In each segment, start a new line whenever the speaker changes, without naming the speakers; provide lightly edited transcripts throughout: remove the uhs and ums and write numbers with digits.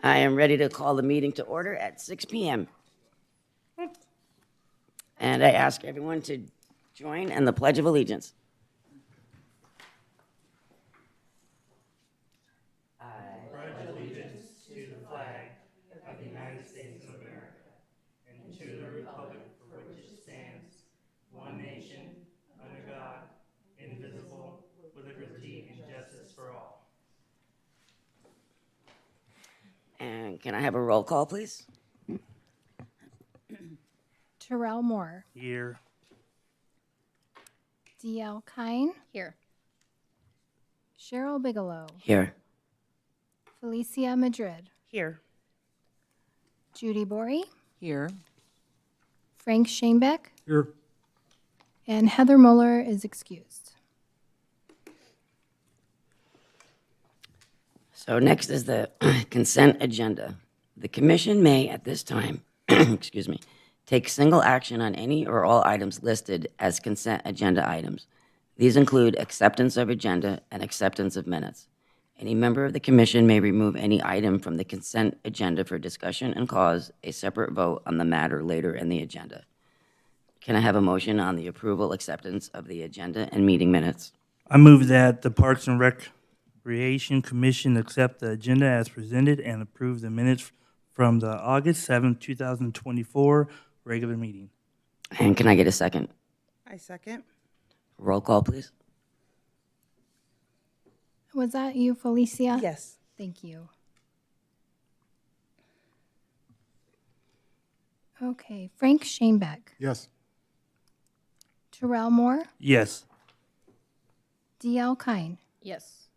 I am ready to call the meeting to order at 6 p.m. And I ask everyone to join in the Pledge of Allegiance. And can I have a roll call, please?
Terrell Moore,
Here.
D.L. Kine,
Here.
Cheryl Bigelow,
Here.
Felicia Madrid,
Here.
Judy Bory,
Here.
Frank Shanebeck,
Here.
and Heather Muller is excused.
So next is the consent agenda. The commission may, at this time, excuse me, take single action on any or all items listed as consent agenda items. These include acceptance of agenda and acceptance of minutes. Any member of the commission may remove any item from the consent agenda for discussion and cause a separate vote on the matter later in the agenda. Can I have a motion on the approval, acceptance of the agenda and meeting minutes?
I move that the Parks and Recreation Commission accept the agenda as presented and approve the minutes from the August 7th, 2024 regular meeting.
And can I get a second?
I second.
Roll call, please.
Was that you, Felicia?
Yes.
Thank you. Okay, Frank Shanebeck,
Yes.
Terrell Moore,
Yes.
D.L. Kine,
Yes.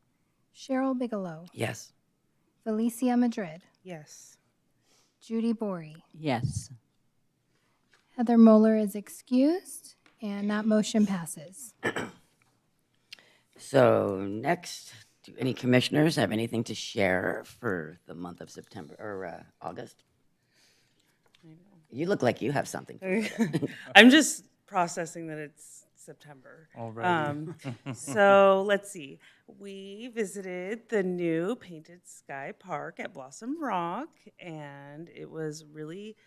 Cheryl Bigelow,
Yes.
Felicia Madrid,
Yes.
Judy Bory.
Yes.
Heather Muller is excused, and that motion passes.
So next, do any commissioners have anything to share for the month of September or August? You look like you have something.
I'm just processing that it's September.
Alrighty.
So let's see. We visited the new Painted Sky Park at Blossom Rock, and it was really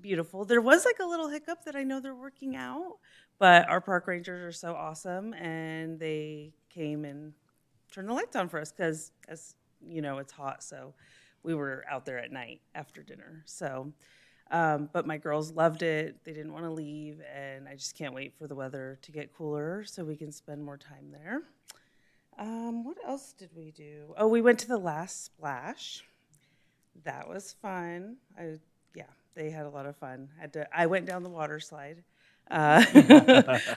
beautiful. There was like a little hiccup that I know they're working out, but our park rangers are so awesome, and they came and turned the lights on for us because, as you know, it's hot. So we were out there at night after dinner. So. But my girls loved it. They didn't want to leave, and I just can't wait for the weather to get cooler so we can spend more time there. What else did we do? Oh, we went to the Last Splash. That was fun. They had a lot of fun. I went down the water slide. I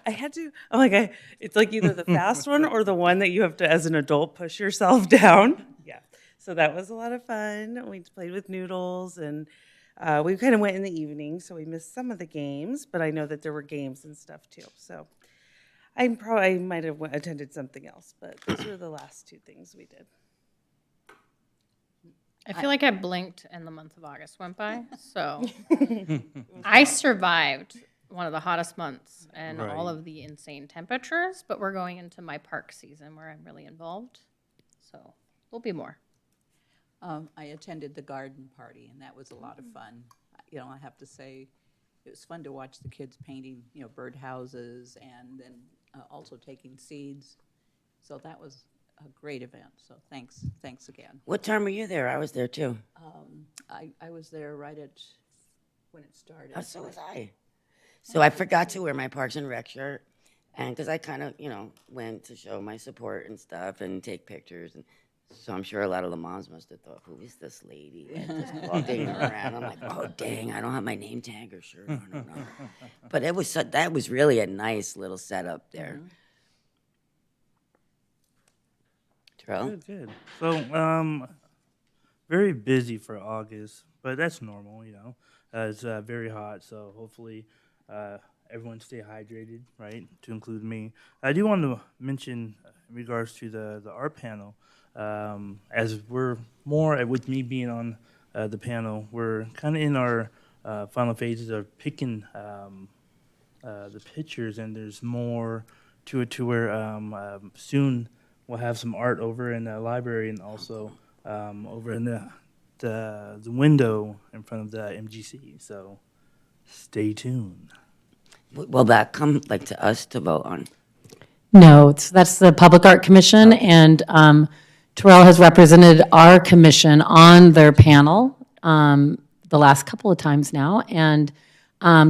had to. I'm like, it's like either the fast one or the one that you have to, as an adult, push yourself down. Yeah. So that was a lot of fun. We played with noodles and. We kind of went in the evening, so we missed some of the games, but I know that there were games and stuff too. So I might have attended something else, but those were the last two things we did.
I feel like I blinked and the month of August went by. So I survived one of the hottest months and all
Right.
of the insane temperatures, but we're going into my park season where I'm really involved. So there'll be more.
I attended the garden party, and that was a lot of fun. You know, I have to say, it was fun to watch the kids painting, birdhouses and then also taking seeds. So that was a great event. So thanks again.
What time were you there? I was there too.
I was there right at when it started.
Oh, so was I. So I forgot to wear my Parks and Rec shirt, and because I kind of, went to show my support and stuff and take pictures, and so I'm sure a lot of the moms must have thought, "Who is this lady that's just walking around?" I'm like, "Oh dang, I don't have my name tag or shirt on." No. But that was really a nice little setup there. Terrell?
Good. So, very busy for August, but that's normal, It's very hot, so hopefully everyone stay hydrated, right, to include me. I do want to mention in regards to the art panel, as we're more, with me being on the panel, we're kind of in our final phases of picking the pictures, and there's more to it to where soon we'll have some art over in the library and also over in the the window in front of the MGC. So stay tuned.
Will that come like to us to vote on?
No, that's the Public Art Commission, and Terrell has represented our commission on their panel the last couple of times now, and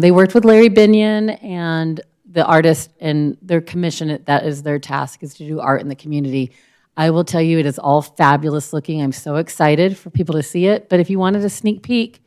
they worked with Larry Binion and the artist and their commission. That is their task, is to do art in the community. I will tell you, it is all fabulous looking. I'm so excited for people to see it, but if you wanted a sneak peek,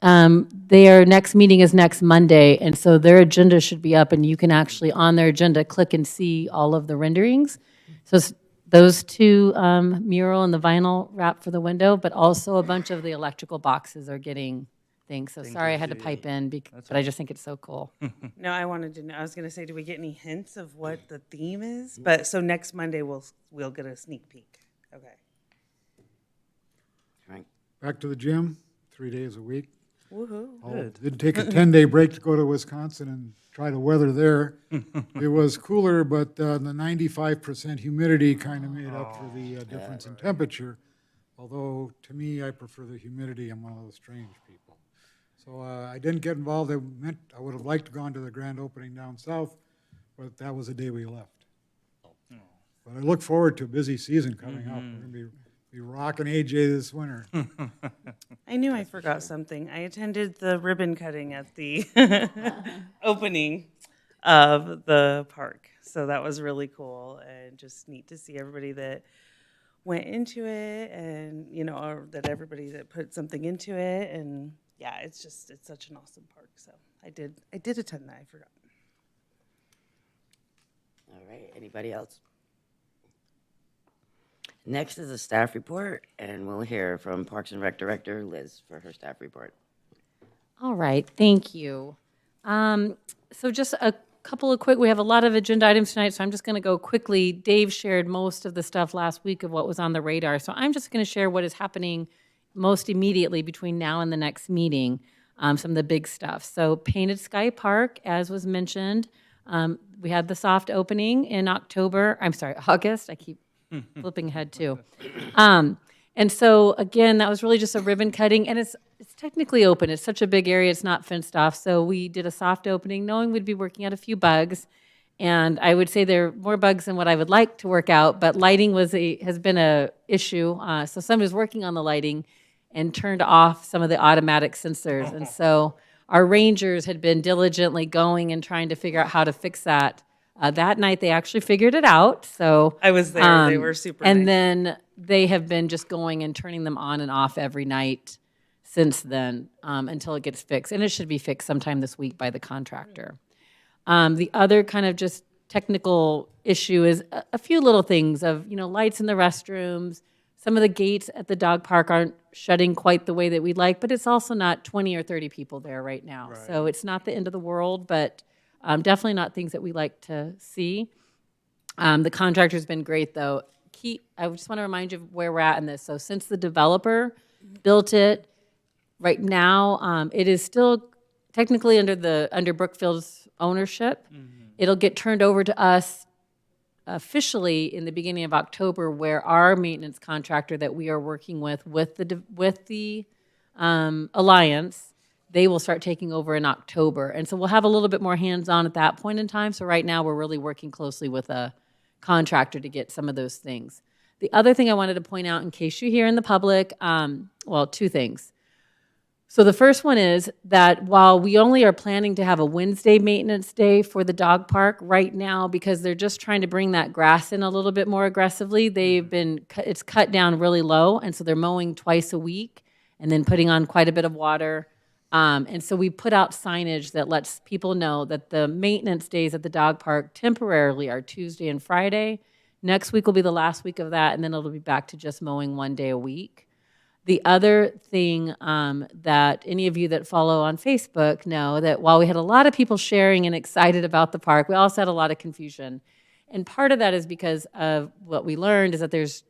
their next meeting is next Monday, and so their agenda should be up, and you can actually, on their agenda, click and see all of the renderings. So it's those two mural and the vinyl wrap for the window, but also a bunch of the electrical boxes are getting things. So sorry I had to pipe in, but I just think it's so cool.
No, I wanted to know. I was going to say, do we get any hints of what the theme is? But so next Monday we'll get a sneak peek. Okay.
Right.
Back to the gym, 3 days a week.
Woohoo!
Did take a 10-day break to go to Wisconsin and try the weather there. It was cooler, but the 95% humidity kind of made up for the difference in temperature. Although, to me, I prefer the humidity. I'm one of those strange people. So I didn't get involved. I would have liked to have gone to the grand opening down south, but that was the day we left. But I look forward to a busy season coming up. We're going to be rocking AJ this winter.
I knew I forgot something. I attended the ribbon cutting at the opening of the park. So that was really cool and just neat to see everybody that went into it and, or that everybody that put something into it. And yeah, it's such an awesome park. So I did attend that. I forgot.
All right, anybody else? Next is a staff report, and we'll hear from Parks and Rec Director Liz for her staff report.
All right, thank you. So just a couple of we have a lot of agenda items tonight, so I'm just going to go quickly. Dave shared most of the stuff last week of what was on the radar, so I'm just going to share what is happening most immediately between now and the next meeting, some of the big stuff. So Painted Sky Park, as was mentioned, we had the soft opening in August. I keep flipping ahead too. And so again, that was really just a ribbon cutting, and it's technically open. It's such a big area, it's not fenced off. So we did a soft opening, knowing we'd be working out a few bugs. And I would say there are more bugs than what I would like to work out, but lighting has been a issue. So somebody was working on the lighting and turned off some of the automatic sensors. And so our rangers had been diligently going and trying to figure out how to fix that. That night, they actually figured it out. So
I was there. They were super
and
nice.
then they have been just going and turning them on and off every night since then until it gets fixed. And it should be fixed sometime this week by the contractor. The other kind of just technical issue is a few little things of, lights in the restrooms. Some of the gates at the dog park aren't shutting quite the way that we'd like, but it's also not 20 or 30 people there right now. Right. So it's not the end of the world, but definitely not things that we like to see. The contractor's been great, though. I just want to remind you of where we're at in this. So since the developer built it, right now it is still technically under Brookfield's ownership. Mm-hmm. It'll get turned over to us officially in the beginning of October, where our maintenance contractor that we are working with the Alliance, they will start taking over in October. And so we'll have a little bit more hands-on at that point in time. So right now we're really working closely with a contractor to get some of those things. The other thing I wanted to point out in case you hear in the public, two things. So the first one is that while we only are planning to have a Wednesday maintenance day for the dog park right now, because they're just trying to bring that grass in a little bit more aggressively, it's cut down really low, and so they're mowing twice a week and then putting on quite a bit of water. And so we put out signage that lets people know that the maintenance days at the dog park temporarily are Tuesday and Friday. Next week will be the last week of that, and then it'll be back to just mowing 1 day a week. The other thing that any of you that follow on Facebook know that while we had a lot of people sharing and excited about the park, we also had a lot of confusion. And part of that is because of what we learned is that there's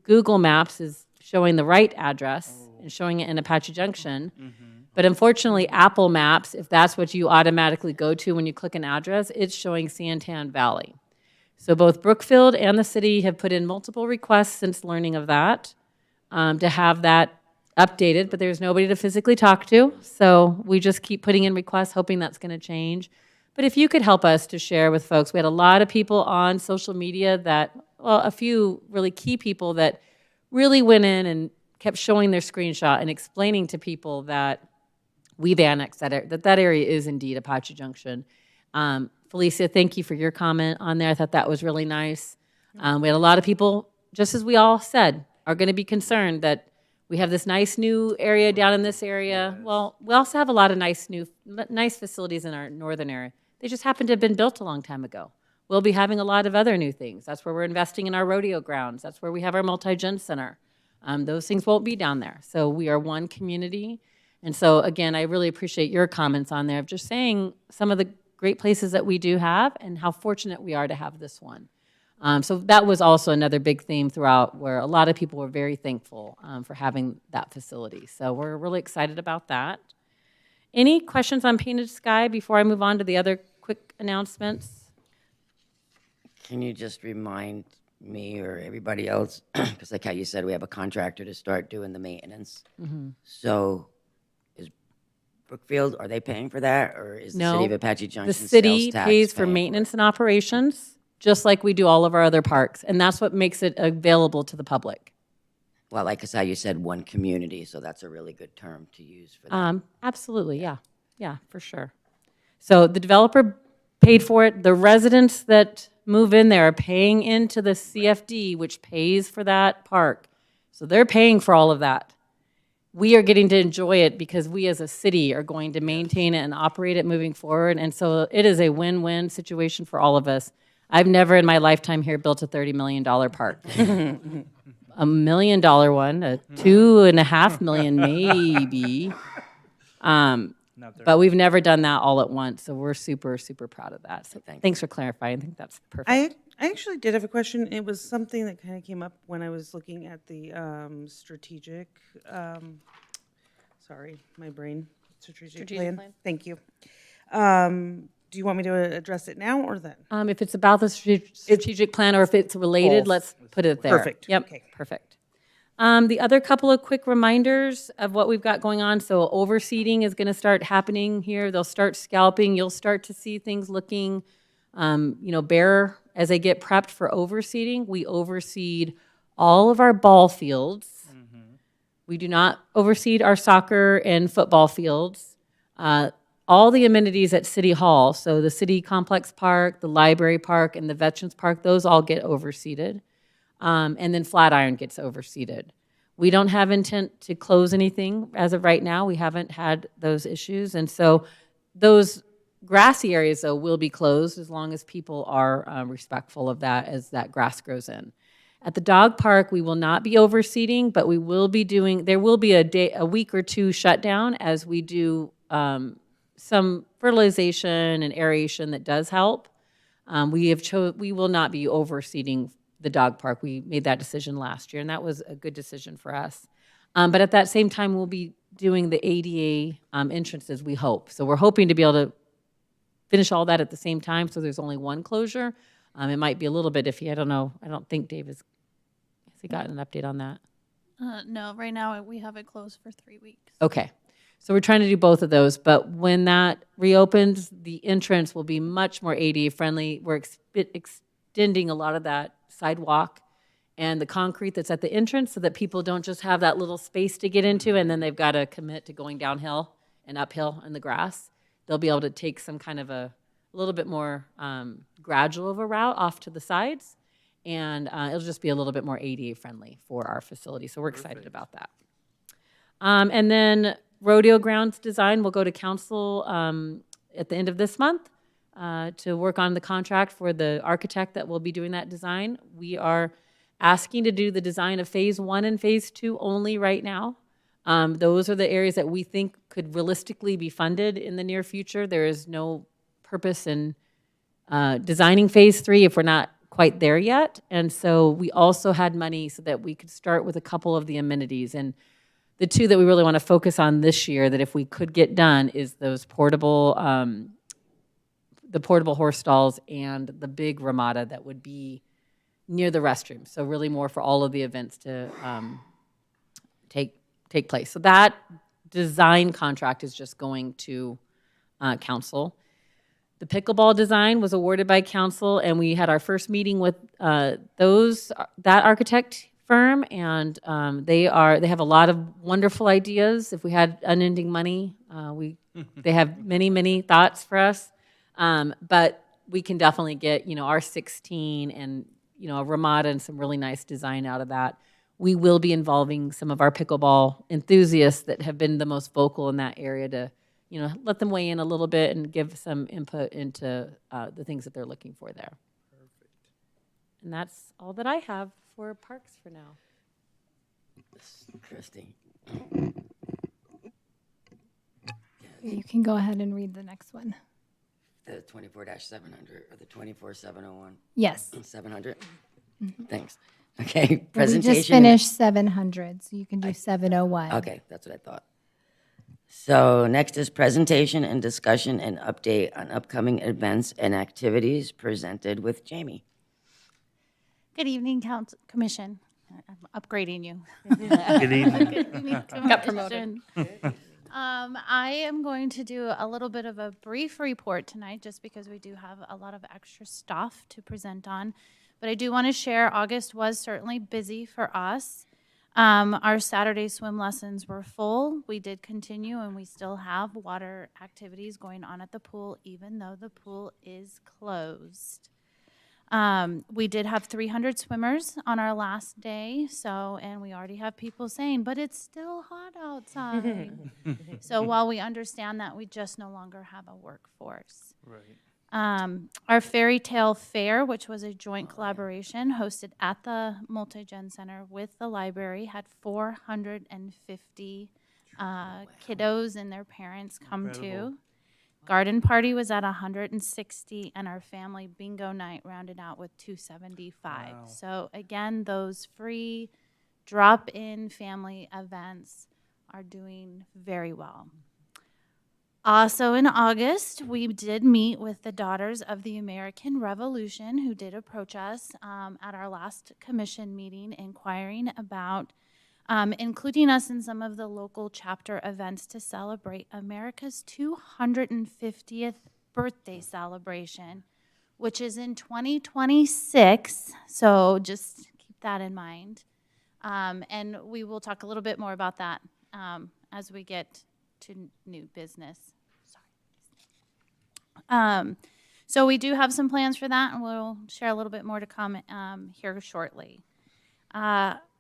Google Maps is showing the right address and showing it in Apache Junction. Mm-hmm. But unfortunately, Apple Maps, if that's what you automatically go to when you click an address, it's showing Santan Valley. So both Brookfield and the city have put in multiple requests since learning of that to have that updated, but there's nobody to physically talk to. So we just keep putting in requests, hoping that's going to change. But if you could help us to share with folks, we had a lot of people on social media that, well, a few really key people that really went in and kept showing their screenshot and explaining to people that we've annexed that area is indeed Apache Junction. Felicia, thank you for your comment on there. I thought that was really nice. We had a lot of people, just as we all said, are going to be concerned that we have this nice new area down in this area. Yes. Well, we also have a lot of nice facilities in our northern area. They just happen to have been built a long time ago. We'll be having a lot of other new things. That's where we're investing in our rodeo grounds. That's where we have our multi-gen center. Those things won't be down there. So we are one community. And so, again, I really appreciate your comments on there of just saying some of the great places that we do have and how fortunate we are to have this one. So that was also another big theme throughout where a lot of people were very thankful for having that facility. So we're really excited about that. Any questions on Painted Sky before I move on to the other quick announcements?
Can you just remind me or everybody else, because like how you said, we have a contractor to start doing the maintenance. Mm-hmm. So is Brookfield, are they paying for that? Or is the city of Apache Junction
the city
sales tax
pays for
paying
maintenance and operations, just like we do all of our other parks. And that's what makes it available to the public.
Well, like how you said, one community, so that's a really good term to use for that.
Absolutely, yeah. Yeah, for sure. So the developer paid for it. The residents that move in there are paying into the CFD, which pays for that park. So they're paying for all of that. We are getting to enjoy it because we as a city are going to maintain it and operate it moving forward. And so it is a win-win situation for all of us. I've never in my lifetime here built a $30 million park. $1 million one, a $2.5 million maybe. But we've never done that all at once, so we're super, super proud of that. So thanks for clarifying. I think that's perfect.
I actually did have a question. It was something that kind of came up when I was looking at the strategic, sorry, my brain, strategic plan. Thank you. Do you want me to address it now or then?
If it's about the strategic plan or if it's related,
Both.
let's put it there.
Perfect.
Yep,
Okay.
perfect. The other couple of quick reminders of what we've got going on. So overseeding is going to start happening here. They'll start scalping. You'll start to see things looking, bare as they get prepped for overseeding. We overseed all of our ball fields. Mm-hmm. We do not overseed our soccer and football fields. All the amenities at City Hall, so the City Complex Park, the Library Park, and the Veterans Park, those all get overseeded. And then Flatiron gets overseeded. We don't have intent to close anything as of right now. We haven't had those issues. And so those grassy areas, though, will be closed as long as people are respectful of that as that grass grows in. At the dog park, we will not be overseeding, but we will be doing, there will be a week or two shutdown as we do some fertilization and aeration that does help. We will not be overseeding the dog park. We made that decision last year, and that was a good decision for us. But at that same time, we'll be doing the ADA entrances, we hope. So we're hoping to be able to finish all that at the same time, so there's only one closure. It might be a little bit iffy. I don't know. I don't think Dave has he gotten an update on that?
No, right now we have it closed for 3 weeks.
Okay. So we're trying to do both of those, but when that reopens, the entrance will be much more ADA friendly. We're extending a lot of that sidewalk and the concrete that's at the entrance so that people don't just have that little space to get into and then they've got to commit to going downhill and uphill in the grass. They'll be able to take some kind of a little bit more gradual of a route off to the sides, and it'll just be a little bit more ADA friendly for our facility. So we're excited about that. And then rodeo grounds design will go to council at the end of this month to work on the contract for the architect that will be doing that design. We are asking to do the design of phase 1 and phase 2 only right now. Those are the areas that we think could realistically be funded in the near future. There is no purpose in designing phase 3 if we're not quite there yet. And so we also had money so that we could start with a couple of the amenities. And the two that we really want to focus on this year that if we could get done is those portable, the portable horse stalls and the big ramada that would be near the restroom. So really more for all of the events to take place. So that design contract is just going to council. The pickleball design was awarded by council, and we had our first meeting with that architect firm, and they have a lot of wonderful ideas. If we had unending money, they have many thoughts for us, but we can definitely get our 16 and a Ramada and some really nice design out of that. We will be involving some of our pickleball enthusiasts that have been the most vocal in that area to let them weigh in a little bit and give some input into the things that they're looking for there. Perfect. And that's all that I have for parks for now.
Christie.
You can go ahead and read the next one.
The 24-700 or the 24-701?
Yes.
700? Thanks. Okay,
We
presentation.
just finished 700, so you can do 701.
Okay, that's what I thought. So next is presentation and discussion and update on upcoming events and activities presented with Jamie.
Good evening, Council Commission. I'm upgrading you.
Good evening.
Good evening,
Got promoted.
I am going to do a little bit of a brief report tonight just because we do have a lot of extra stuff to present on. But I do want to share August was certainly busy for us. Our Saturday swim lessons were full. We did continue, and we still have water activities going on at the pool, even though the pool is closed. We did have 300 swimmers on our last day, and we already have people saying, but it's still hot outside. So while we understand that, we just no longer have a workforce.
Right.
Our Fairy Tale Fair, which was a joint collaboration hosted at the Multi-Gen Center with the library, had 450 kiddos and their parents come
Incredible.
to. Garden party was at 160, and our family bingo night rounded out with 275.
Wow.
So again, those free drop-in family events are doing very well. Also in August, we did meet with the Daughters of the American Revolution, who did approach us at our last commission meeting, inquiring about including us in some of the local chapter events to celebrate America's 250th birthday celebration, which is in 2026. So just keep that in mind. And we will talk a little bit more about that as we get to new business. So we do have some plans for that, and we'll share a little bit more to come here shortly.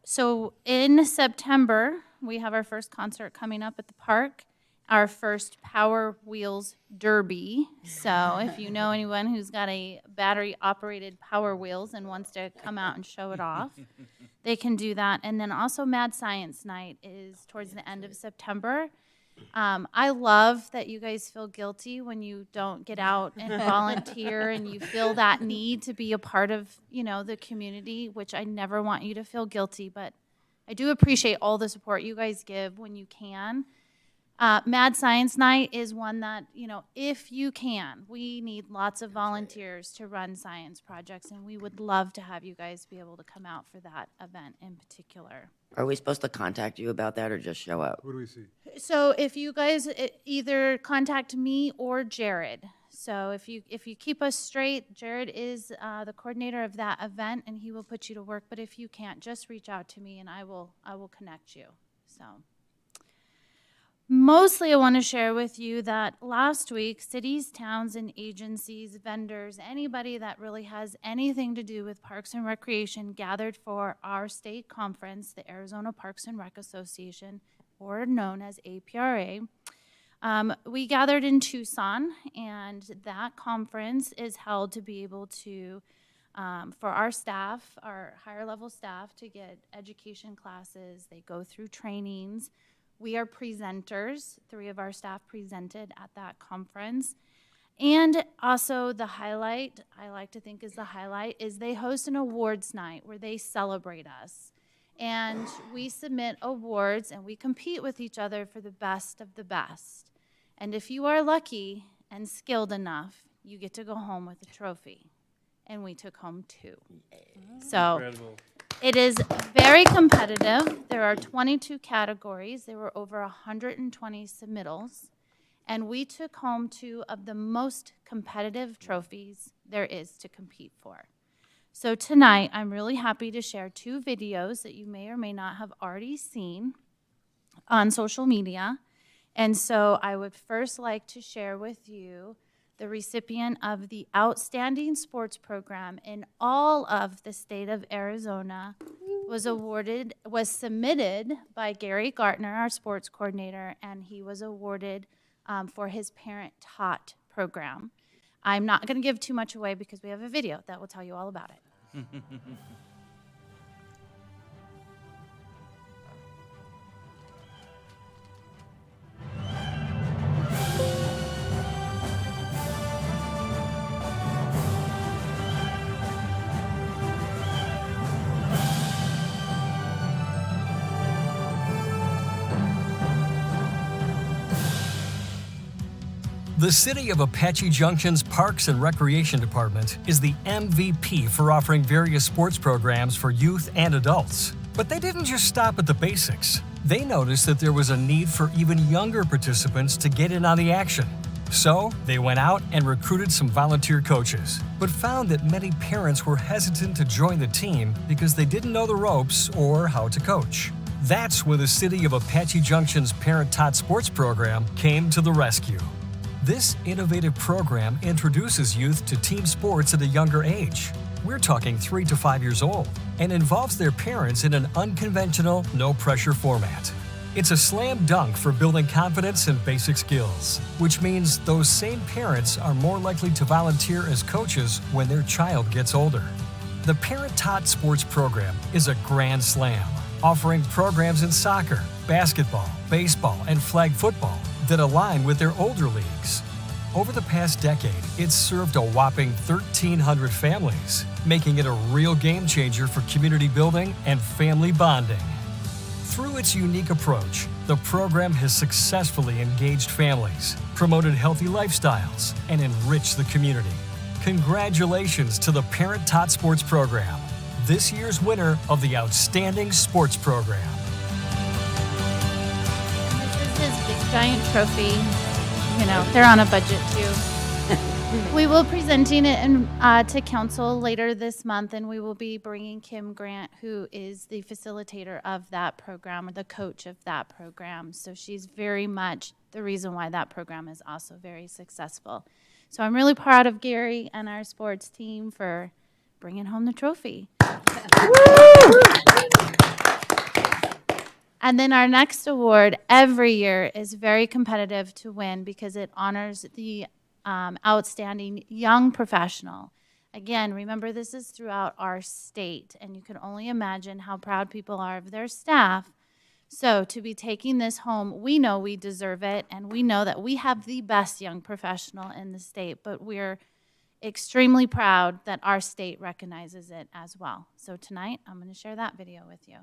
So in September, we have our first concert coming up at the park, our first Power Wheels Derby. So if you know anyone who's got a battery-operated Power Wheels and wants to come out and show it off, they can do that. And then also Mad Science Night is towards the end of September. I love that you guys feel guilty when you don't get out and volunteer and you feel that need to be a part of, the community, which I never want you to feel guilty, but I do appreciate all the support you guys give when you can. Mad Science Night is one that, if you can, we need lots of volunteers to run science projects, and we would love to have you guys be able to come out for that event in particular.
Are we supposed to contact you about that or just show up?
Who do we see?
So if you guys either contact me or Jared. So if you keep us straight, Jared is the coordinator of that event, and he will put you to work. But if you can't, just reach out to me, and I will connect you. So mostly I want to share with you that last week, cities, towns, and agencies, vendors, anybody that really has anything to do with Parks and Recreation gathered for our state conference, the Arizona Parks and Rec Association, or known as APRA. We gathered in Tucson, and that conference is held to be able to, for our staff, our higher level staff, to get education classes. They go through trainings. We are presenters. 3 of our staff presented at that conference. And also the highlight, I like to think is the highlight, is they host an awards night where they celebrate us. And we submit awards, and we compete with each other for the best of the best. And if you are lucky and skilled enough, you get to go home with a trophy. And we took home 2. So
Incredible.
It is very competitive. There are 22 categories. There were over 120 submittals. And we took home 2 of the most competitive trophies there is to compete for. So tonight, I'm really happy to share 2 videos that you may or may not have already seen on social media. And so I would first like to share with you the recipient of the Outstanding Sports Program in all of the state of Arizona was submitted by Gary Gartner, our sports coordinator, and he was awarded for his parent-taught program. I'm not going to give too much away because we have a video that will tell you all about it.
The City of Apache Junction's Parks and Recreation Department is the MVP for offering various sports programs for youth and adults. But they didn't just stop at the basics. They noticed that there was a need for even younger participants to get in on the action. So they went out and recruited some volunteer coaches, but found that many parents were hesitant to join the team because they didn't know the ropes or how to coach. That's when the City of Apache Junction's parent-taught sports program came to the rescue. This innovative program introduces youth to team sports at a younger age. We're talking 3 to 5 years old, and involves their parents in an unconventional, no-pressure format. It's a slam dunk for building confidence and basic skills, which means those same parents are more likely to volunteer as coaches when their child gets older. The Parent-Taught Sports Program is a grand slam, offering programs in soccer, basketball, baseball, and flag football that align with their older leagues. Over the past decade, it's served a whopping 1,300 families, making it a real game changer for community building and family bonding. Through its unique approach, the program has successfully engaged families, promoted healthy lifestyles, and enriched the community. Congratulations to the Parent-Taught Sports Program, this year's winner of the Outstanding Sports Program.
This is his big giant trophy. You know, they're on a budget too. We will be presenting it to council later this month, and we will be bringing Kim Grant, who is the facilitator of that program, or the coach of that program. So she's very much the reason why that program is also very successful. So I'm really proud of Gary and our sports team for bringing home the trophy. And then our next award every year is very competitive to win because it honors the outstanding young professional. Again, remember this is throughout our state, and you can only imagine how proud people are of their staff. So to be taking this home, we know we deserve it, and we know that we have the best young professional in the state, but we're extremely proud that our state recognizes it as well. So tonight, I'm going to share that video with you.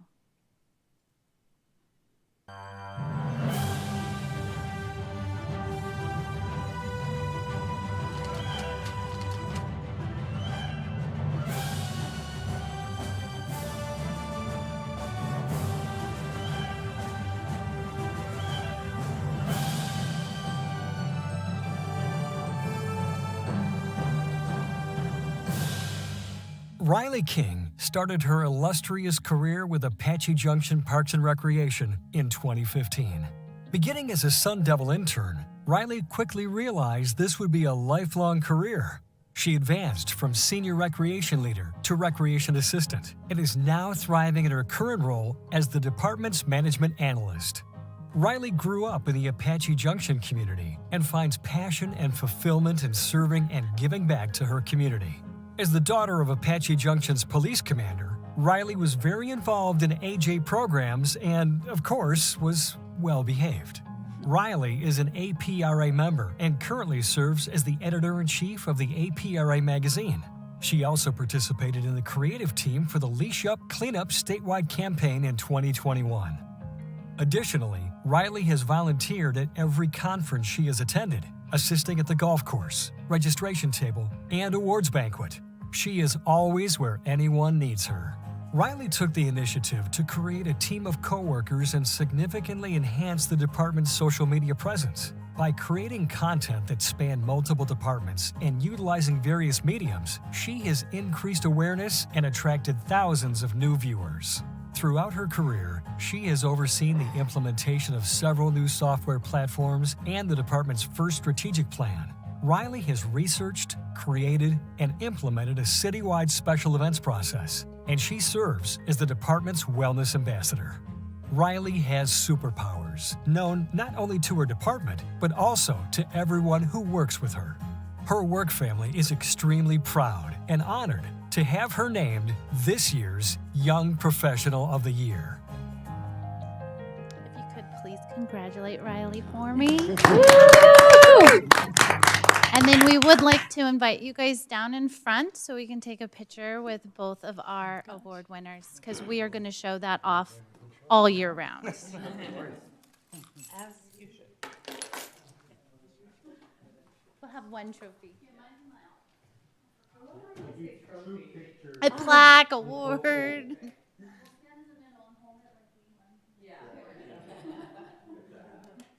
Riley King started her illustrious career with Apache Junction Parks and Recreation in 2015. Beginning as a Sun Devil intern, Riley quickly realized this would be a lifelong career. She advanced from senior recreation leader to recreation assistant and is now thriving in her current role as the department's management analyst. Riley grew up in the Apache Junction community and finds passion and fulfillment in serving and giving back to her community. As the daughter of Apache Junction's police commander, Riley was very involved in AJ programs and, of course, was well-behaved. Riley is an APRA member and currently serves as the editor-in-chief of the APRA magazine. She also participated in the creative team for the Leash Up Cleanup statewide campaign in 2021. Additionally, Riley has volunteered at every conference she has attended, assisting at the golf course, registration table, and awards banquet. She is always where anyone needs her. Riley took the initiative to create a team of coworkers and significantly enhance the department's social media presence. By creating content that spanned multiple departments and utilizing various mediums, she has increased awareness and attracted thousands of new viewers. Throughout her career, she has overseen the implementation of several new software platforms and the department's first strategic plan. Riley has researched, created, and implemented a citywide special events process, and she serves as the department's wellness ambassador. Riley has superpowers, known not only to her department, but also to everyone who works with her. Her work family is extremely proud and honored to have her named this year's Young Professional of the Year.
If you could please congratulate Riley for me. And then we would like to invite you guys down in front so we can take a picture with both of our award winners, because we are going to show that off all year round.
As you should.
We'll have one trophy. A plaque, award.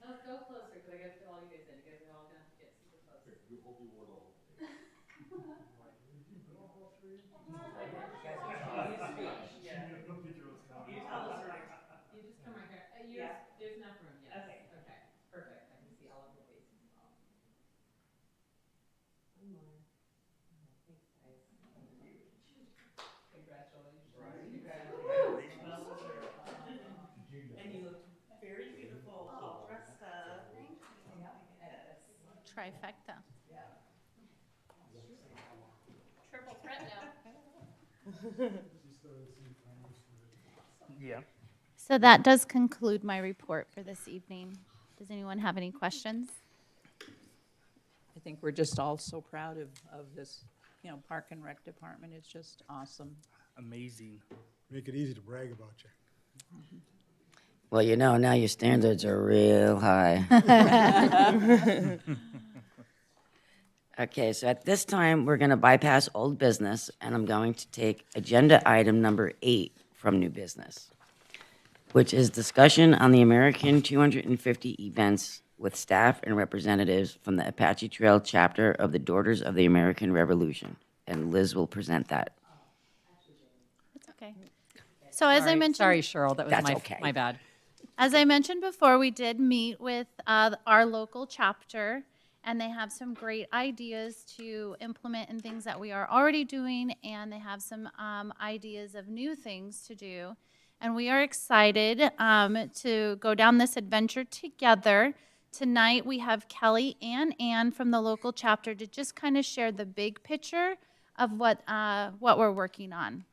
Let's go closer, because I got to fit all you guys in. You guys are all going to have to get super close. You just come right here. There's enough room, yes. Okay. Okay, perfect. I can see all of your faces as well. One more. Thanks, guys. Congratulations.
And you look very beautiful, all dressed up.
Trifecta. Triple threat now.
Yeah.
So that does conclude my report for this evening. Does anyone have any questions?
I think we're just all so proud of this, Park and Rec Department. It's just awesome.
Amazing.
Make it easy to brag about you.
Well, now your standards are real high. Okay, so at this time, we're going to bypass old business, and I'm going to take agenda item number 8 from new business, which is discussion on the American 250 events with staff and representatives from the Apache Trail Chapter of the Daughters of the American Revolution. And Liz will present that.
It's okay. So as I mentioned,
Sorry, Cheryl, that was
That's okay.
my bad.
as I mentioned before, we did meet with our local chapter, and they have some great ideas to implement in things that we are already doing, and they have some ideas of new things to do. And we are excited to go down this adventure together. Tonight, we have Kelly and Ann from the local chapter to just kind of share the big picture of what we're working on.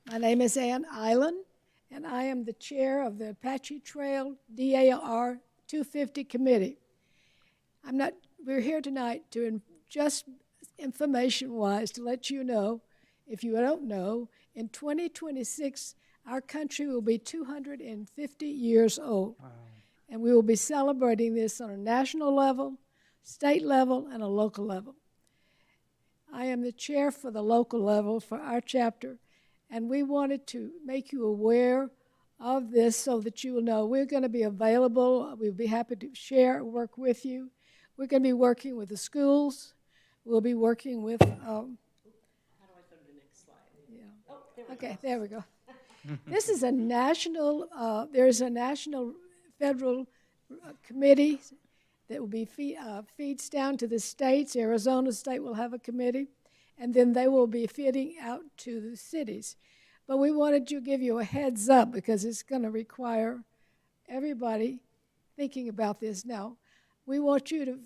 My name is Ann Island, and I am the chair of the Apache Trail DAR 250 Committee. We're here tonight to just information-wise to let you know, if you don't know, in 2026, our country will be 250 years old. Wow. And we will be celebrating this on a national level, state level, and a local level. I am the chair for the local level for our chapter, and we wanted to make you aware of this so that you will know we're going to be available. We'll be happy to share, work with you. We're going to be working with the schools. We'll be working with. How do I go to the next slide? Yeah. Oh, there we go. This is a national. There's a national federal committee that will be feeds down to the states. Arizona State will have a committee, and then they will be feeding out to the cities. But we wanted to give you a heads up because it's going to require everybody thinking about this now. We want you to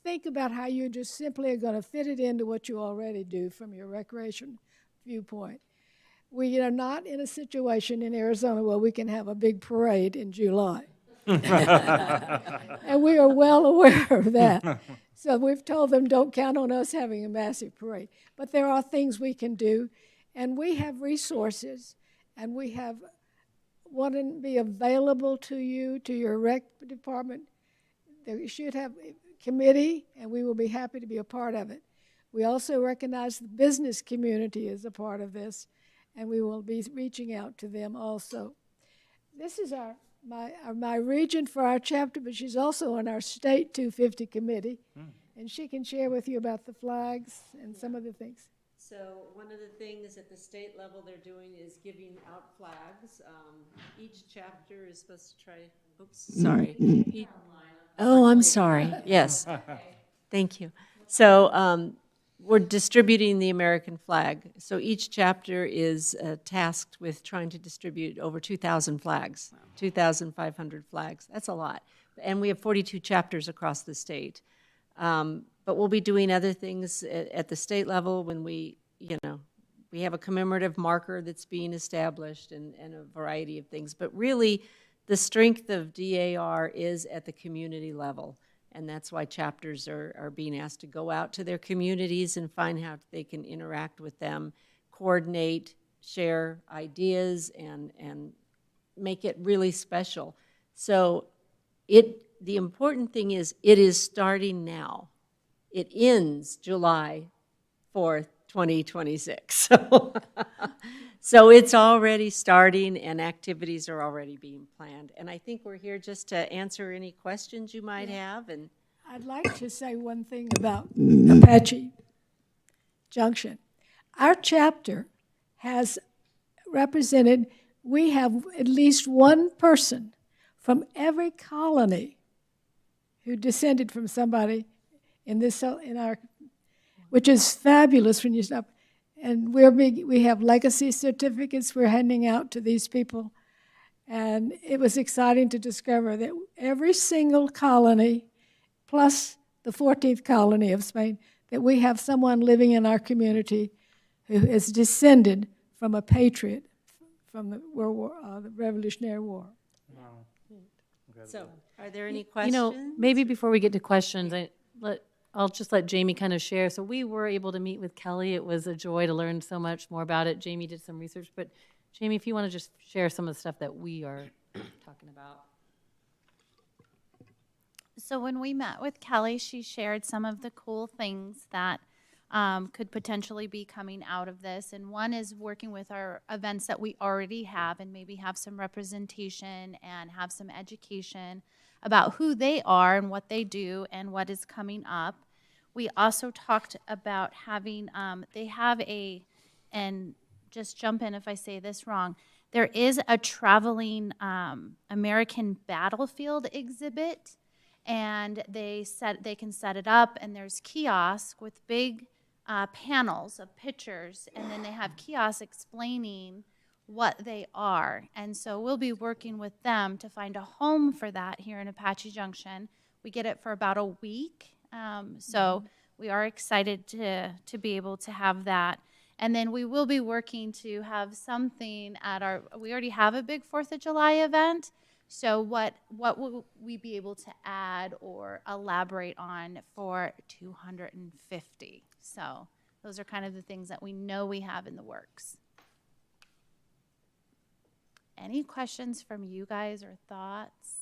think about how you just simply are going to fit it into what you already do from your recreation viewpoint. We are not in a situation in Arizona where we can have a big parade in July. And we are well aware of that. So we've told them don't count on us having a massive parade. But there are things we can do. And we have resources, and we want to be available to you, to your rec department. They should have a committee, and we will be happy to be a part of it. We also recognize the business community as a part of this, and we will be reaching out to them also. This is my regent for our chapter, but she's also on our state 250 committee, and she can share with you about the flags and some of the things.
So one of the things at the state level they're doing is giving out flags. Each chapter is supposed to try, oops, sorry. Oh, I'm sorry, yes. Thank you. So we're distributing the American flag. So each chapter is tasked with trying to distribute over 2,000 flags, 2,500 flags. That's a lot. And we have 42 chapters across the state. But we'll be doing other things at the state level when we have a commemorative marker that's being established and a variety of things. But really, the strength of DAR is at the community level. And that's why chapters are being asked to go out to their communities and find how they can interact with them, coordinate, share ideas, and make it really special. So the important thing is it is starting now. It ends July 4th, 2026. So it's already starting and activities are already being planned. And I think we're here just to answer any questions you might have. And
I'd like to say one thing about Apache Junction. Our chapter has represented, we have at least one person from every colony who descended from somebody in our, which is fabulous when you stop. And we have legacy certificates we're handing out to these people. And it was exciting to discover that every single colony, plus the 14th colony of Spain, that we have someone living in our community who is descended from a patriot from the World War, the Revolutionary War.
Wow.
So are there any questions?
Maybe before we get to questions, I'll just let Jamie kind of share. So we were able to meet with Kelly. It was a joy to learn so much more about it. Jamie did some research, but Jamie, if you want to just share some of the stuff that we are talking about.
So when we met with Kelly, she shared some of the cool things that could potentially be coming out of this. And one is working with our events that we already have and maybe have some representation and have some education about who they are and what they do and what is coming up. We also talked about having, they have and just jump in if I say this wrong, there is a traveling American battlefield exhibit, and they can set it up, and there's kiosk with big panels of pictures, and then they have kiosks explaining what they are. And so we'll be working with them to find a home for that here in Apache Junction. We get it for about a week. So we are excited to be able to have that. And then we will be working to have something at we already have a big 4th of July event. So what will we be able to add or elaborate on for 250? So those are kind of the things that we know we have in the works. Any questions from you guys or thoughts?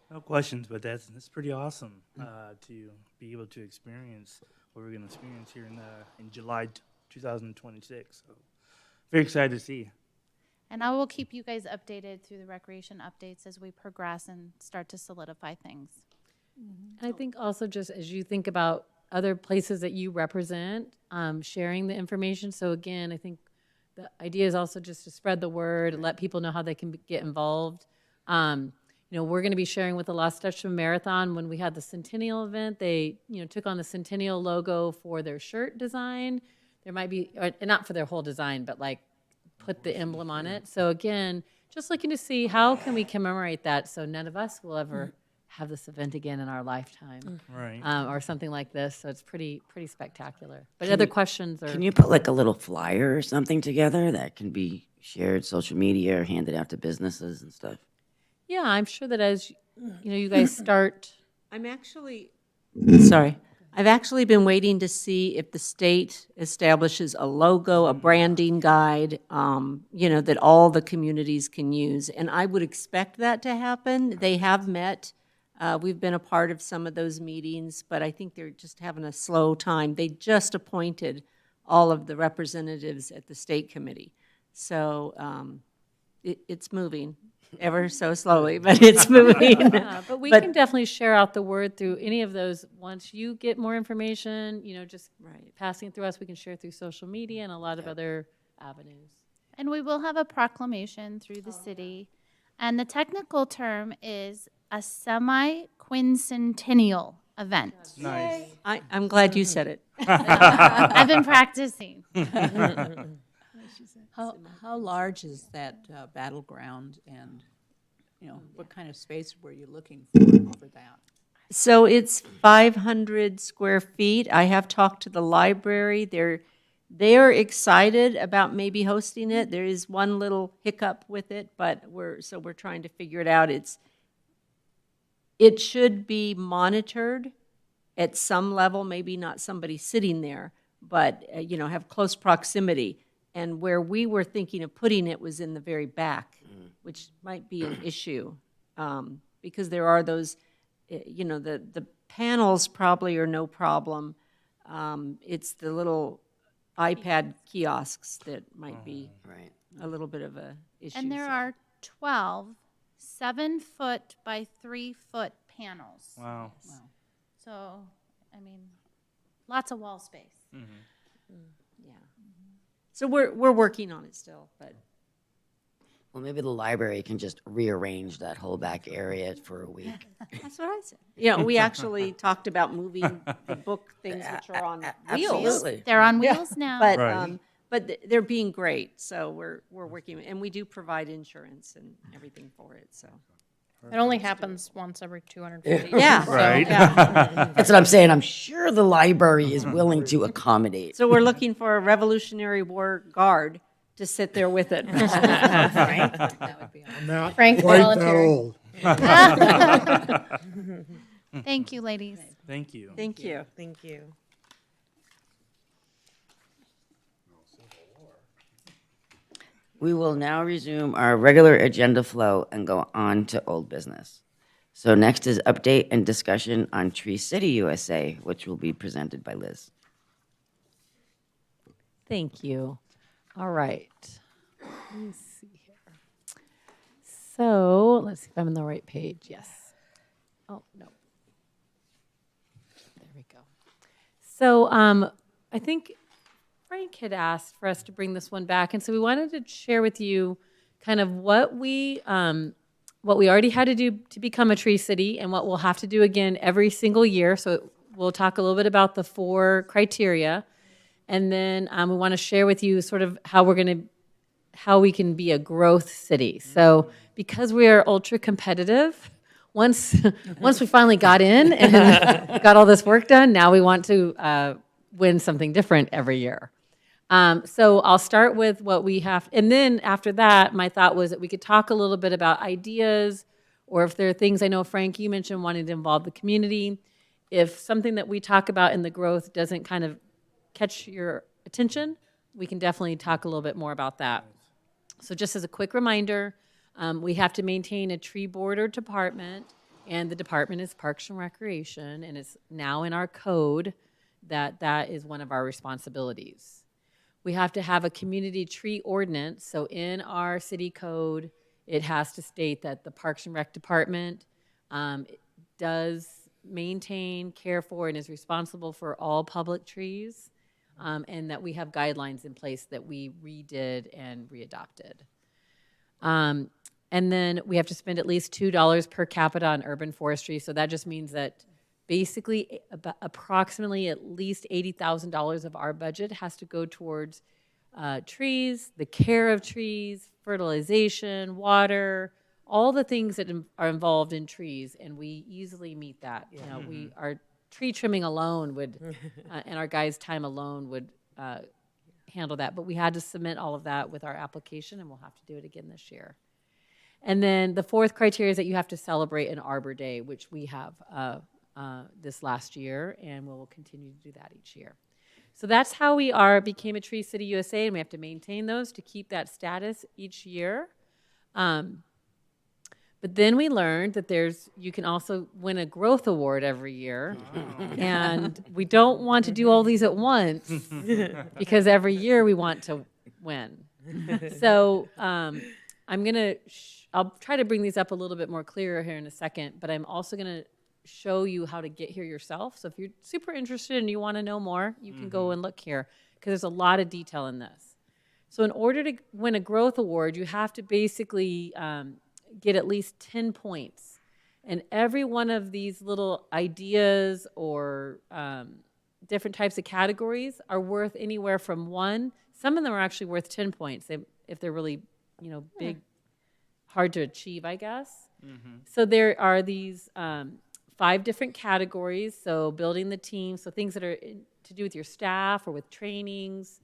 No questions, but that's pretty awesome to be able to experience what we're going to experience here in July 2026. So very excited to see.
And I will keep you guys updated through the recreation updates as we progress and start to solidify things.
And I think also just as you think about other places that you represent, sharing the information. So again, I think the idea is also just to spread the word and let people know how they can get involved. We're going to be sharing with the Lost Dutchman Marathon. When we had the Centennial event, they took on the Centennial logo for their shirt design. There might be, not for their whole design, but like put the emblem on it. So again, just looking to see how can we commemorate that so none of us will ever have this event again in our lifetime,
Right.
or something like this. So it's pretty spectacular. But other questions?
Can you put like a little flyer or something together that can be shared social media or handed out to businesses and stuff?
Yeah, I'm sure that as you guys start.
I'm actually I've actually been waiting to see if the state establishes a logo, a branding guide, that all the communities can use. And I would expect that to happen. They have met. We've been a part of some of those meetings, but I think they're just having a slow time. They just appointed all of the representatives at the state committee. So it's moving, ever so slowly, but it's moving.
But we can definitely share out the word through any of those. Once you get more information, just passing it through us, we can share through social media and a lot of other avenues.
And we will have a proclamation through the city. And the technical term is a semi-quincentennial event.
Nice.
I'm glad you said it.
I've been practicing.
How large is that battleground, and what kind of space were you looking for that?
So it's 500 square feet. I have talked to the library. They're excited about maybe hosting it. There is one little hiccup with it, but we're trying to figure it out. It should be monitored at some level, maybe not somebody sitting there, but have close proximity. And where we were thinking of putting it was in the very back, which might be an issue, because there are those, the panels probably are no problem. It's the little iPad kiosks that might be a little bit of a issue.
And there are 12 7-foot by 3-foot panels.
Wow.
So, lots of wall space.
Yeah. So we're working on it still, but.
Well, maybe the library can just rearrange that whole back area for a week.
That's what I said. We actually talked about moving the book things which are on wheels.
Absolutely.
They're on wheels now.
But
Right.
but they're being great, so we're working, and we do provide insurance and everything for it. So
It only happens once every 250 years.
yeah,
Right.
That's what I'm saying. I'm sure the library is willing to accommodate.
so we're looking for a Revolutionary War guard to sit there with it.
That would be awesome.
I'm not
Frank
quite that
volunteering.
old.
Thank you, ladies.
Thank you.
Thank you.
Thank you.
We will now resume our regular agenda flow and go on to old business. So next is update and discussion on Tree City, USA, which will be presented by Liz.
Thank you. All right. Let me see here. So let's see if I'm on the right page. Yes. Oh, no. There we go. So I think Frank had asked for us to bring this one back, and so we wanted to share with you kind of what we already had to do to become a tree city and what we'll have to do again every single year. So we'll talk a little bit about the 4 criteria, and then we want to share with you sort of how we can be a growth city. So because we are ultra competitive, once we finally got in and got all this work done, now we want to win something different every year. So I'll start with what we have, and then after that, my thought was that we could talk a little bit about ideas, or if there are things, I know Frank, you mentioned wanting to involve the community. If something that we talk about in the growth doesn't kind of catch your attention, we can definitely talk a little bit more about that. So just as a quick reminder, we have to maintain a tree border department, and the department is Parks and Recreation, and it's now in our code that is one of our responsibilities. We have to have a community tree ordinance, so in our city code, it has to state that the Parks and Rec department does maintain, care for, and is responsible for all public trees, and that we have guidelines in place that we redid and readopted. And then we have to spend at least $2 per capita on urban forestry, so that just means that basically approximately at least $80,000 of our budget has to go towards trees, the care of trees, fertilization, water, all the things that are involved in trees, and we easily meet that. You know, our tree trimming alone would, and our guys' time alone would handle that. But we had to submit all of that with our application, and we'll have to do it again this year. And then the 4th criteria is that you have to celebrate an Arbor Day, which we have this last year, and we'll continue to do that each year. So that's how we became a Tree City USA, and we have to maintain those to keep that status each year. But then we learned that you can also win a growth award every year. And we don't want to do all these at once because every year we want to win. So I'll try to bring these up a little bit more clearer here in a second, but I'm also going to show you how to get here yourself. So if you're super interested and you want to know more, you can go and look here because there's a lot of detail in this. So in order to win a growth award, you have to basically get at least 10 points. And every one of these little ideas or different types of categories are worth anywhere from 1. Some of them are actually worth 10 points if they're really, big, hard to achieve, I guess. So there are these 5 different categories. So building the team, so things that are to do with your staff or with trainings,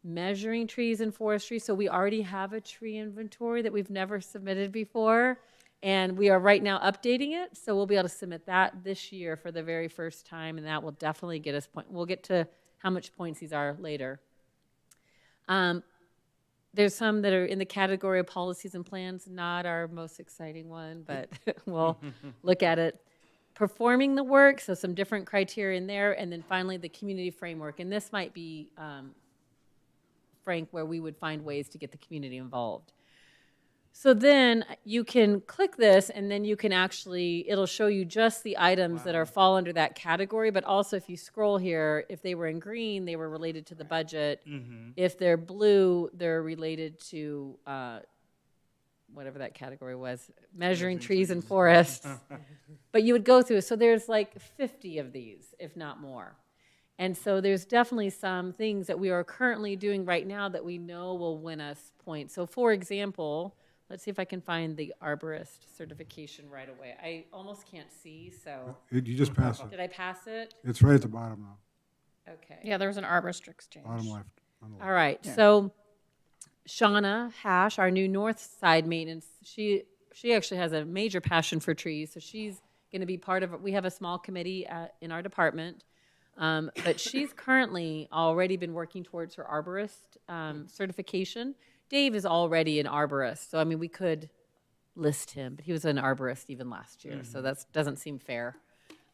measuring trees and forestry. So we already have a tree inventory that we've never submitted before, and we are right now updating it. So we'll be able to submit that this year for the very first time, and that will definitely get us points. We'll get to how much points these are later. There's some that are in the category of policies and plans, not our most exciting one, but we'll look at it. Performing the work, so some different criteria in there, and then finally the community framework. And this might be Frank, where we would find ways to get the community involved. So then you can click this, and then you can it'll show you just the items that fall under that category, but also if you scroll here, if they were in green, they were related to the budget. If they're blue, they're related to whatever that category was, measuring trees and forests. But you would go through, so there's like 50 of these, if not more. And so there's definitely some things that we are currently doing right now that we know will win us points. So for example, let's see if I can find the arborist certification right away. I almost can't see, so.
You just pass it.
Did I pass it?
It's right at the bottom now,
Okay.
Yeah, there was an arborist exchange.
bottom left. On the left.
All right, so Shauna Hash, our new North Side maintenance, she actually has a major passion for trees, so she's going to be part of it. We have a small committee in our department, but she's currently already been working towards her arborist certification. Dave is already an arborist, so I mean we could list him, but he was an arborist even last year, so that doesn't seem fair.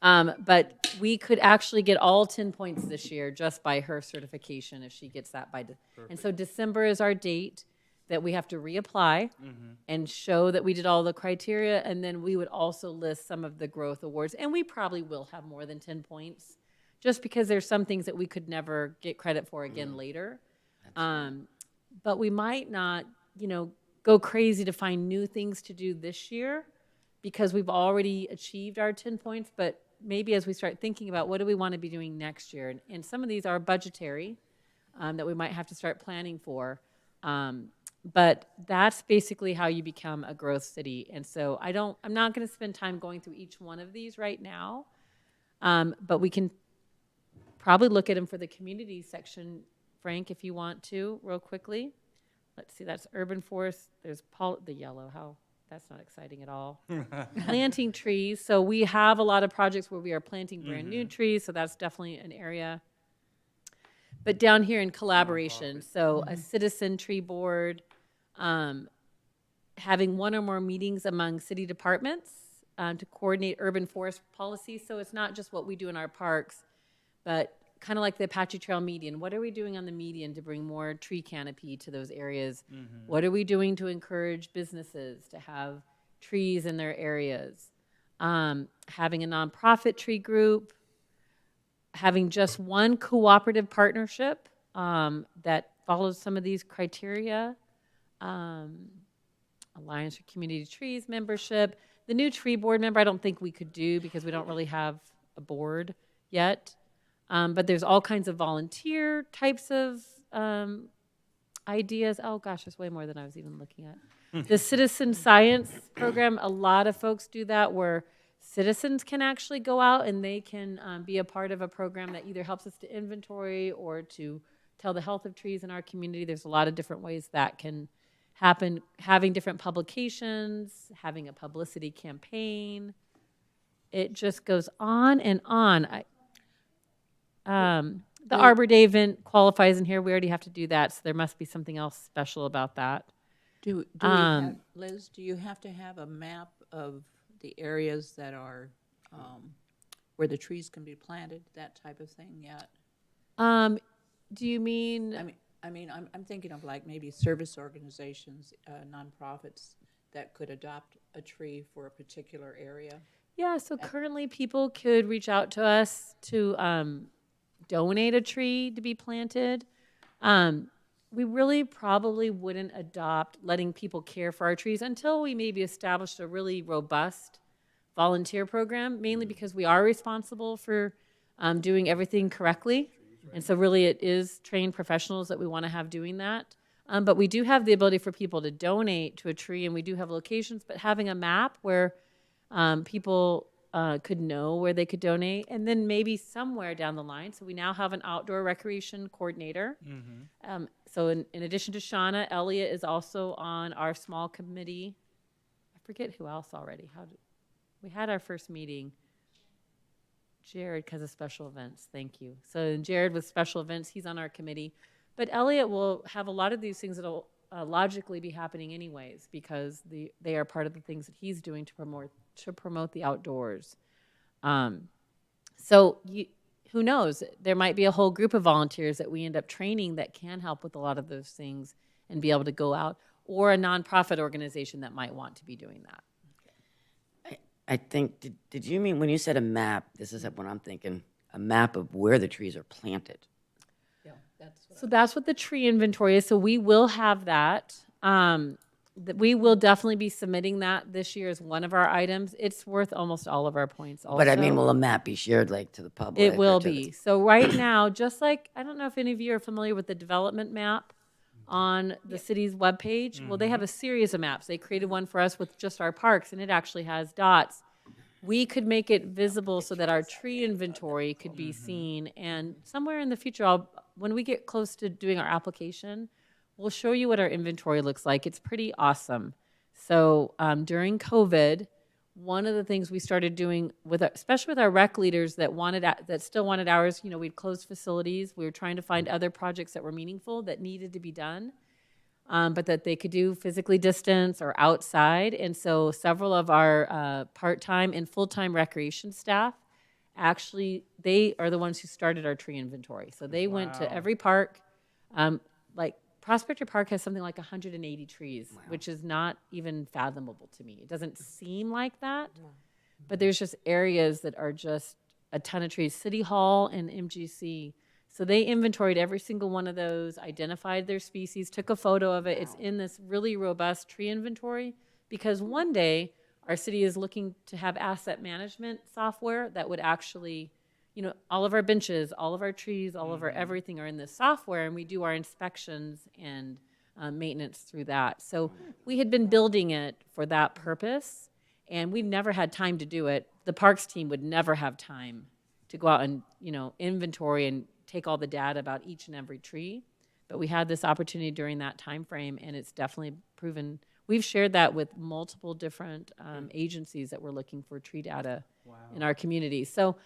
But we could actually get all 10 points this year just by her certification if she gets that by. And so December is our date that we have to reapply and show that we did all the criteria, and then we would also list some of the growth awards, and we probably will have more than 10 points just because there's some things that we could never get credit for again later. But we might not, go crazy to find new things to do this year because we've already achieved our 10 points, but maybe as we start thinking about what do we want to be doing next year, and some of these are budgetary that we might have to start planning for. But that's basically how you become a growth city. And so I'm not going to spend time going through each one of these right now, but we can probably look at them for the community section, Frank, if you want to, real quickly. Let's see, that's urban forest. There's the yellow. That's not exciting at all. Planting trees. So we have a lot of projects where we are planting brand new trees, so that's definitely an area. But down here in collaboration, so a citizen tree board, having one or more meetings among city departments to coordinate urban forest policies. So it's not just what we do in our parks, but kind of like the Apache Trail median. What are we doing on the median to bring more tree canopy to those areas? What are we doing to encourage businesses to have trees in their areas? Having a nonprofit tree group, having just one cooperative partnership that follows some of these criteria. Alliance for Community Trees membership. The new tree board member I don't think we could do because we don't really have a board yet. But there's all kinds of volunteer types of ideas. Oh gosh, there's way more than I was even looking at. The citizen science program, a lot of folks do that where citizens can actually go out and they can be a part of a program that either helps us to inventory or to tell the health of trees in our community. There's a lot of different ways that can happen. Having different publications, having a publicity campaign. it just goes on and on. The Arbor Day event qualifies in here. We already have to do that, so there must be something else special about that.
Do we have, Liz, do you have to have a map of the areas that are, where the trees can be planted, that type of thing yet?
Do you mean?
I'm thinking of like maybe service organizations, nonprofits that could adopt a tree for a particular area.
Yeah, so currently people could reach out to us to donate a tree to be planted. We really probably wouldn't adopt letting people care for our trees until we maybe established a really robust volunteer program, mainly because we are responsible for doing everything correctly. And so really it is trained professionals that we want to have doing that. But we do have the ability for people to donate to a tree, and we do have locations, but having a map where people could know where they could donate, and then maybe somewhere down the line. So we now have an outdoor recreation coordinator. So in addition to Shauna, Elliot is also on our small committee. I forget who else already. We had our first meeting. Jared, because of special events. Thank you. So Jared with special events, he's on our committee. But Elliot will have a lot of these things that will logically be happening anyways, because they are part of the things that he's doing to promote the outdoors. So who knows? There might be a whole group of volunteers that we end up training that can help with a lot of those things and be able to go out, or a nonprofit organization that might want to be doing that.
I think, did you mean, when you said a map, this is what I'm thinking, a map of where the trees are planted?
Yeah,
That's what the tree inventory is. So we will have that. We will definitely be submitting that this year as one of our items. It's worth almost all of our points also.
But I mean, will a map be shared like to the public?
It will
or to
be. So right now, just like, I don't know if any of you are familiar with the development map on the city's webpage. Well, they have a series of maps. They created one for us with just our parks, and it actually has dots. We could make it visible so that our tree inventory could be seen. And somewhere in the future, when we get close to doing our application, we'll show you what our inventory looks like. It's pretty awesome. So during COVID, one of the things we started doing, especially with our rec leaders that still wanted hours, we'd closed facilities. We were trying to find other projects that were meaningful that needed to be done, but that they could do physically distance or outside. And so several of our part-time and full-time recreation staff, actually, they are the ones who started our tree inventory. So they went to every park. Like Prospector Park has something like 180 trees, which is not even fathomable to me. It doesn't seem like that, but there's just areas that are just a ton of trees. City Hall and MGC. So they inventoried every single one of those, identified their species, took a photo of it. It's in this really robust tree inventory, because one day our city is looking to have asset management software that would actually, all of our benches, all of our trees, all of our everything are in this software, and we do our inspections and maintenance through that. So we had been building it for that purpose, and we never had time to do it. The parks team would never have time to go out and, inventory and take all the data about each and every tree. But we had this opportunity during that time frame, and it's definitely proven. We've shared that with multiple different agencies that were looking for tree data in our community. So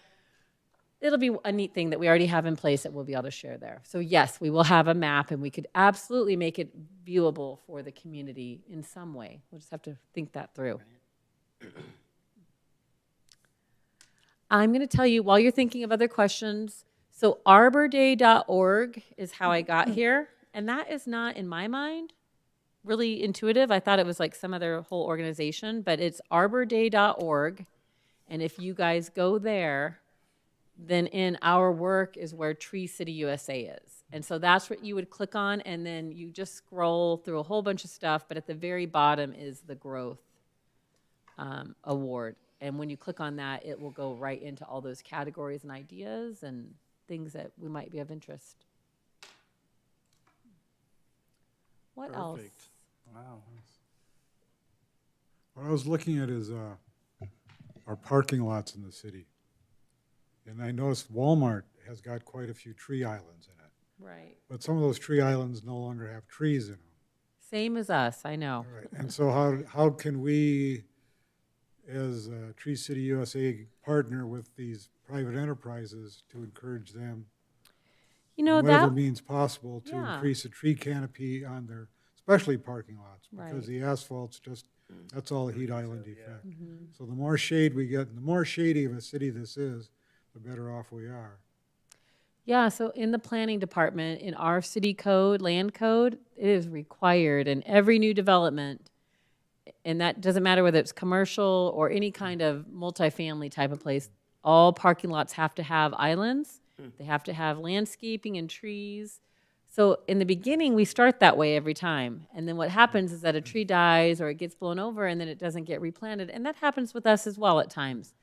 it'll be a neat thing that we already have in place that we'll be able to share there. So yes, we will have a map, and we could absolutely make it viewable for the community in some way. We'll just have to think that through. I'm going to tell you, while you're thinking of other questions, so arborday.org is how I got here, and that is not, in my mind, really intuitive. I thought it was like some other whole organization, but it's arborday.org, and if you guys go there, then in our work is where Tree City USA is. And so that's what you would click on, and then you just scroll through a whole bunch of stuff, but at the very bottom is the growth award. And when you click on that, it will go right into all those categories and ideas and things that we might be of interest. What else?
Wow.
What I was looking at is our parking lots in the city. And I noticed Walmart has got quite a few tree islands in it.
Right.
But some of those tree islands no longer have trees in them.
Same as us, I know.
All right. And so how can we as Tree City USA partner with these private enterprises to encourage them,
You know,
whatever
that,
means possible, to
Yeah.
increase the tree canopy on their, especially parking lots,
Right.
because the asphalt's just, that's all the heat island effect.
Mm-hmm.
So the more shade we get, and the more shady of a city this is, the better off we are.
Yeah, so in the planning department, in our city code, land code, it is required in every new development, and that doesn't matter whether it's commercial or any kind of multifamily type of place, all parking lots have to have islands. They have to have landscaping and trees. So in the beginning, we start that way every time. And then what happens is that a tree dies or it gets blown over and then it doesn't get replanted. And that happens with us as well at times.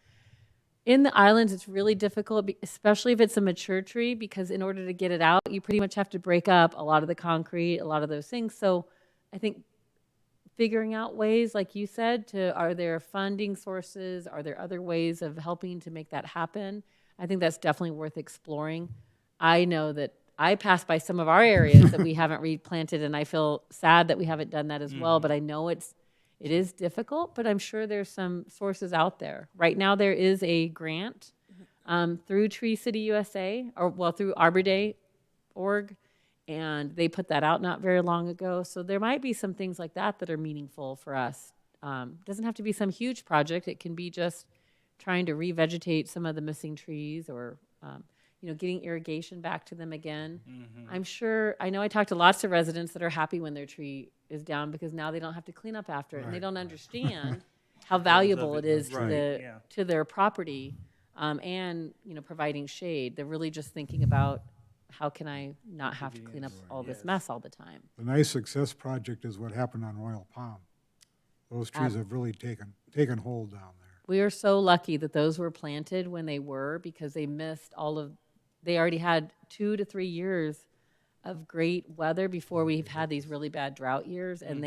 In the islands, it's really difficult, especially if it's a mature tree, because in order to get it out, you pretty much have to break up a lot of the concrete, a lot of those things. So I think figuring out ways, like you said, are there funding sources? Are there other ways of helping to make that happen? I think that's definitely worth exploring. I know that I pass by some of our areas that we haven't replanted, and I feel sad that we haven't done that as well, but I know it is difficult, but I'm sure there's some sources out there. Right now, there is a grant through Tree City USA, through Arbor Day.org, and they put that out not very long ago. So there might be some things like that that are meaningful for us. It doesn't have to be some huge project. It can be just trying to revegetate some of the missing trees or getting irrigation back to them again. I know I talked to lots of residents that are happy when their tree is down because now they don't have to clean up after it, and they don't understand how valuable it is to their property, and providing shade. They're really just thinking about, how can I not have to clean up all this mess all the time?
The nice success project is what happened on Royal Palm. Those trees have really taken hold down there.
We are so lucky that those were planted when they were, because they missed they already had 2 to 3 years of great weather before we've had these really bad drought years, and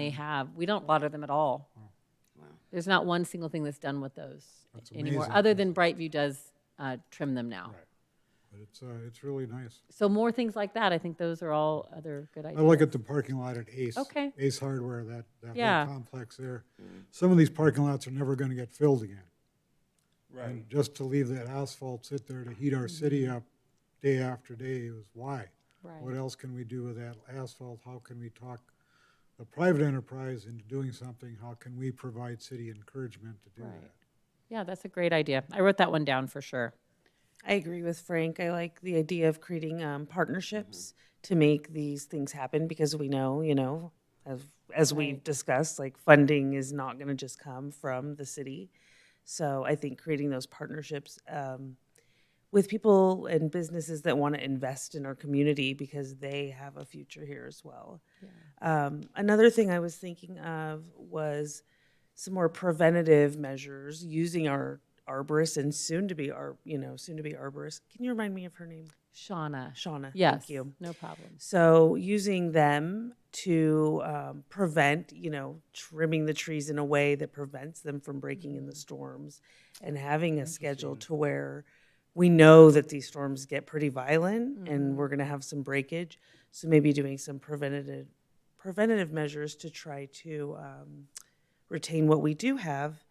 we don't water them at all.
Wow.
There's not one single thing that's done with those
That's
anymore,
amazing.
other than Brightview does trim them now.
Right. But it's really nice.
So more things like that. I think those are all other good
I
ideas.
look at the parking lot at Ace.
Okay.
Ace Hardware, that
Yeah.
whole complex there. Some of these parking lots are never going to get filled again. And just to leave that asphalt sit there to heat our city up day after day was why.
Right.
What else can we do with that asphalt? How can we talk the private enterprise into doing something? How can we provide city encouragement to do that?
Yeah, that's a great idea. I wrote that one down for sure.
I agree with Frank. I like the idea of creating partnerships to make these things happen, because we know, as we've discussed, like funding is not going to just come from the city. So I think creating those partnerships with people and businesses that want to invest in our community, because they have a future here as well. Yeah. Another thing I was thinking of was some more preventative measures using our arborist and soon to be arborist. Can you remind me of her name?
Shauna.
Yes. Thank you.
No problem.
So using them to prevent, trimming the trees in a way that prevents them from breaking in the storms, and having a schedule to where we know that these storms get pretty violent and we're going to have some breakage. So maybe doing some preventative measures to try to retain what we do have.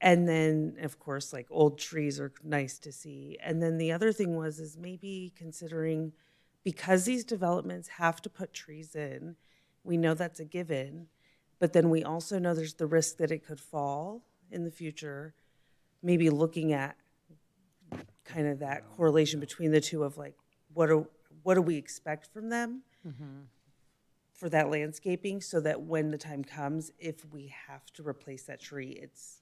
And then, of course, like old trees are nice to see. And then the other thing is maybe considering, because these developments have to put trees in, we know that's a given, but then we also know there's the risk that it could fall in the future. Maybe looking at kind of that correlation between the two of like, what do we expect from them for that landscaping, so that when the time comes, if we have to replace that tree, it's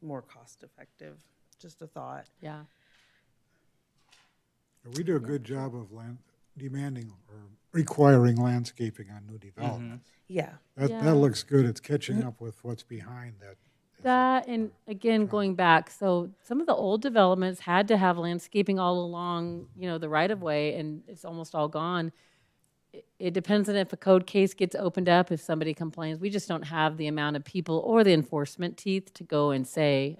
more cost effective. Just a thought.
Yeah.
We do a good job of demanding or requiring landscaping on new developments.
Yeah.
That looks good. It's catching up with what's behind that.
That, and again, going back, so some of the old developments had to have landscaping all along, the right of way, and it's almost all gone. It depends on if a code case gets opened up, if somebody complains. We just don't have the amount of people or the enforcement teeth to go and say,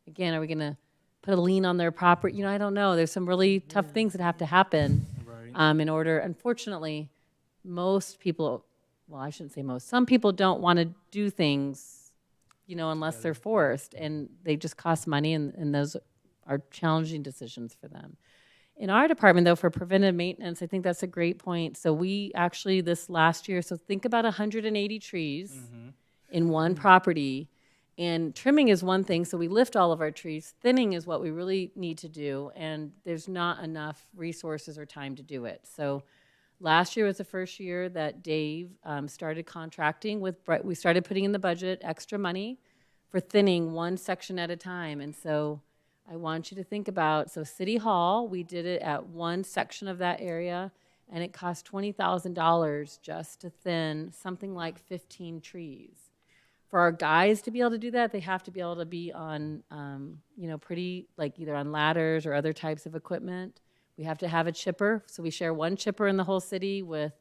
again, are we going to put a lien on their property? I don't know. There's some really tough things that have to happen in order. Unfortunately, most people, well, I shouldn't say most, some people don't want to do things unless they're forced, and they just cost money, and those are challenging decisions for them. In our department, though, for preventive maintenance, I think that's a great point. So we actually, this last year, so think about 180 trees in one property, and trimming is one thing, so we lift all of our trees. Thinning is what we really need to do, and there's not enough resources or time to do it. So last year was the first year that Dave started contracting with, we started putting in the budget extra money for thinning one section at a time. And so I want you to think about, so City Hall, we did it at one section of that area, and it cost $20,000 just to thin something like 15 trees. For our guys to be able to do that, they have to be able to be on, pretty, like either on ladders or other types of equipment. We have to have a chipper, so we share one chipper in the whole city with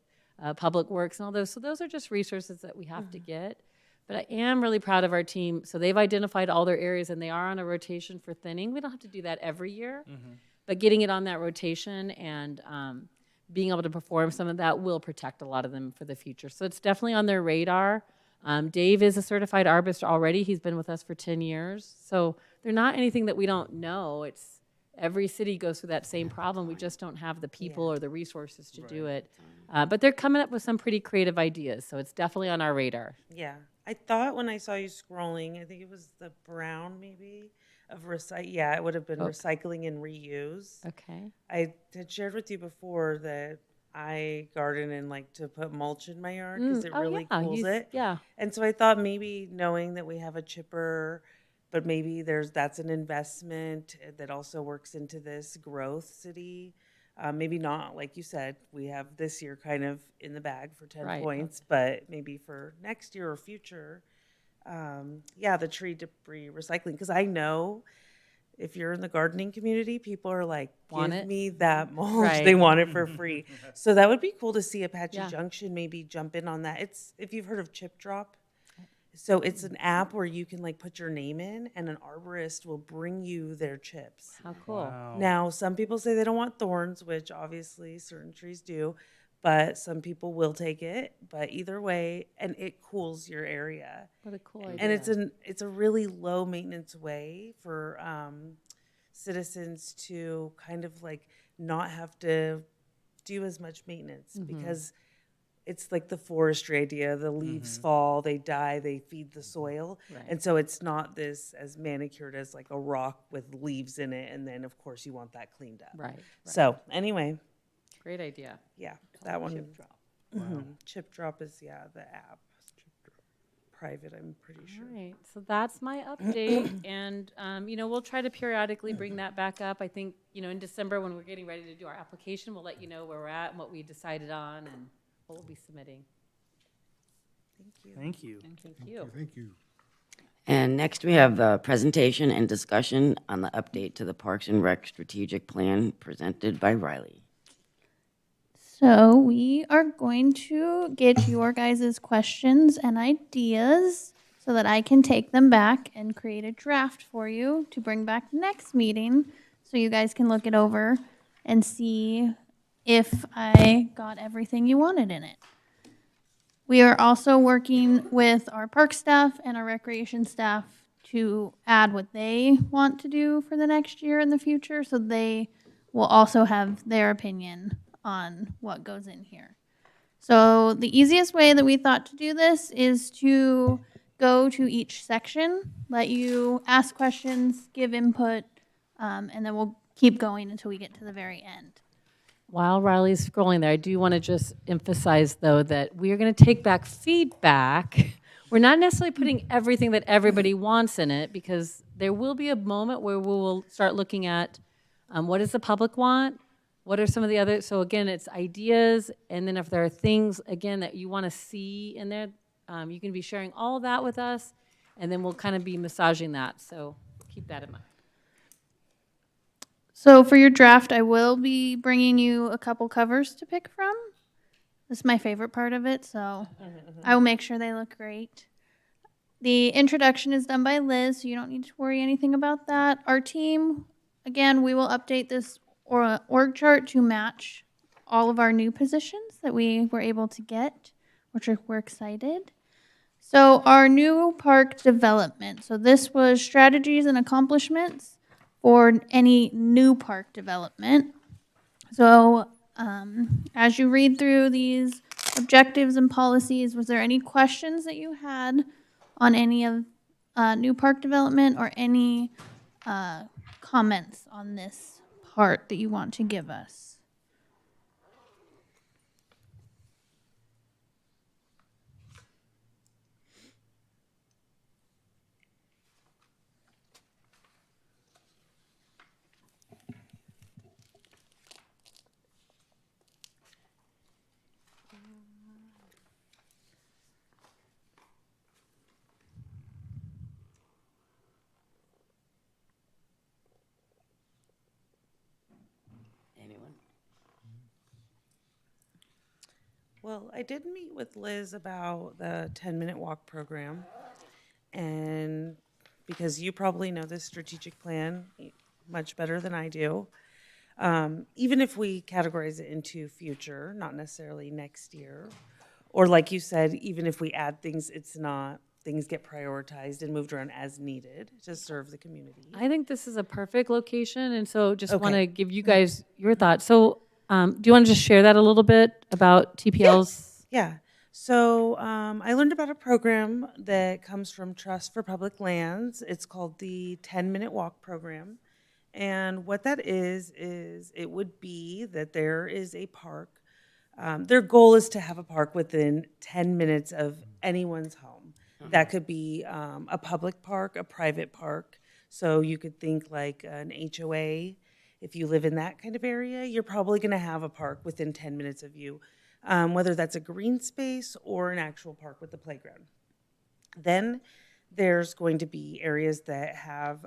Public Works and all those. So those are just resources that we have to get. But I am really proud of our team. So they've identified all their areas, and they are on a rotation for thinning. We don't have to do that every year, but getting it on that rotation and being able to perform some of that will protect a lot of them for the future. So it's definitely on their radar. Dave is a certified arborist already. He's been with us for 10 years. So they're not anything that we don't know. It's every city goes through that same problem. We just don't have the people or the resources to do it. But they're coming up with some pretty creative ideas. So it's definitely on our radar.
Yeah. I thought when I saw you scrolling, I think it was the brown maybe of yeah, it would have been recycling and reuse.
Okay.
I had shared with you before that I garden and like to put mulch in my yard because it really cools it.
Yeah.
And so I thought maybe knowing that we have a chipper, but maybe that's an investment that also works into this growth city. Maybe not, like you said, we have this year kind of in the bag for 10 points, but maybe for next year or future, the tree debris recycling. Because I know if you're in the gardening community, people are like, give me that mulch.
Right.
They want it for free. So that would be cool to see Apache Junction maybe jump in on that. It's, if you've heard of Chip Drop, so it's an app where you can like put your name in and an arborist will bring you their chips.
How cool.
Wow.
Now, some people say they don't want thorns, which obviously certain trees do, but some people will take it. But either way, and it cools your area.
What a cool idea.
And it's a really low maintenance way for citizens to kind of like not have to do as much maintenance because it's like the forestry idea. The leaves fall, they die, they feed the soil.
Right.
And so it's not this as manicured as like a rock with leaves in it. And then, of course, you want that cleaned up.
Right.
So anyway,
Great idea.
yeah, that one.
Chip Drop.
Chip Drop is, the app. Private, I'm pretty sure.
All right, so that's my update, and we'll try to periodically bring that back up. I think in December when we're getting ready to do our application, we'll let you know where we're at and what we decided on and what we'll be submitting.
Thank you.
Thank you.
Thank you.
And next, we have the presentation and discussion on the update to the Parks and Rec strategic plan presented by Riley.
So we are going to get your guys' questions and ideas so that I can take them back and create a draft for you to bring back next meeting so you guys can look it over and see if I got everything you wanted in it. We are also working with our park staff and our recreation staff to add what they want to do for the next year in the future, so they will also have their opinion on what goes in here. So the easiest way that we thought to do this is to go to each section, let you ask questions, give input, and then we'll keep going until we get to the very end.
While Riley's scrolling there, I do want to just emphasize, though, that we are going to take back feedback. We're not necessarily putting everything that everybody wants in it, because there will be a moment where we will start looking at what does the public want, what are some of the other, so again, it's ideas, and then if there are things, again, that you want to see in there, you can be sharing all of that with us, and then we'll kind of be massaging that, so keep that in mind.
So for your draft, I will be bringing you a couple covers to pick from. This is my favorite part of it, so I will make sure they look great. The introduction is done by Liz, so you don't need to worry anything about that. Our team, again, we will update this org chart to match all of our new positions that we were able to get, which we're excited. So our new park development. So this was strategies and accomplishments for any new park development. So as you read through these objectives and policies, was there any questions that you had on any of new park development or any comments on this part that you want to give us?
Anyone?
Well, I did meet with Liz about the 10-minute walk program. And because you probably know this strategic plan much better than I do, even if we categorize it into future, not necessarily next year, or like you said, even if we add things, it's not, things get prioritized and moved around as needed to serve the community.
I think this is a perfect location, and so just want to
Okay.
give you guys your thoughts. So, do you want to just share that a little bit about TPL's?
Yeah. So I learned about a program that comes from Trust for Public Lands. It's called the 10-minute walk program. And what that is it would be that there is a park. Their goal is to have a park within 10 minutes of anyone's home. That could be a public park, a private park. So you could think like an HOA. If you live in that kind of area, you're probably going to have a park within 10 minutes of you, whether that's a green space or an actual park with a playground. Then there's going to be areas that have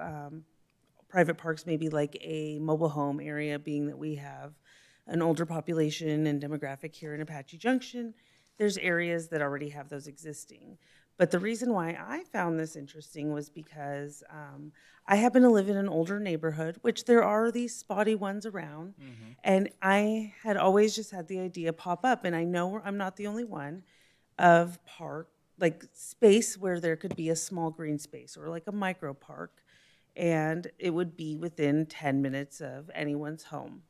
private parks, maybe like a mobile home area, being that we have an older population and demographic here in Apache Junction. There's areas that already have those existing. But the reason why I found this interesting was because I happen to live in an older neighborhood, which there are these spotty ones around. And I had always just had the idea pop up, and I know I'm not the only one, of park, like space where there could be a small green space or like a micro park. And it would be within 10 minutes of anyone's home.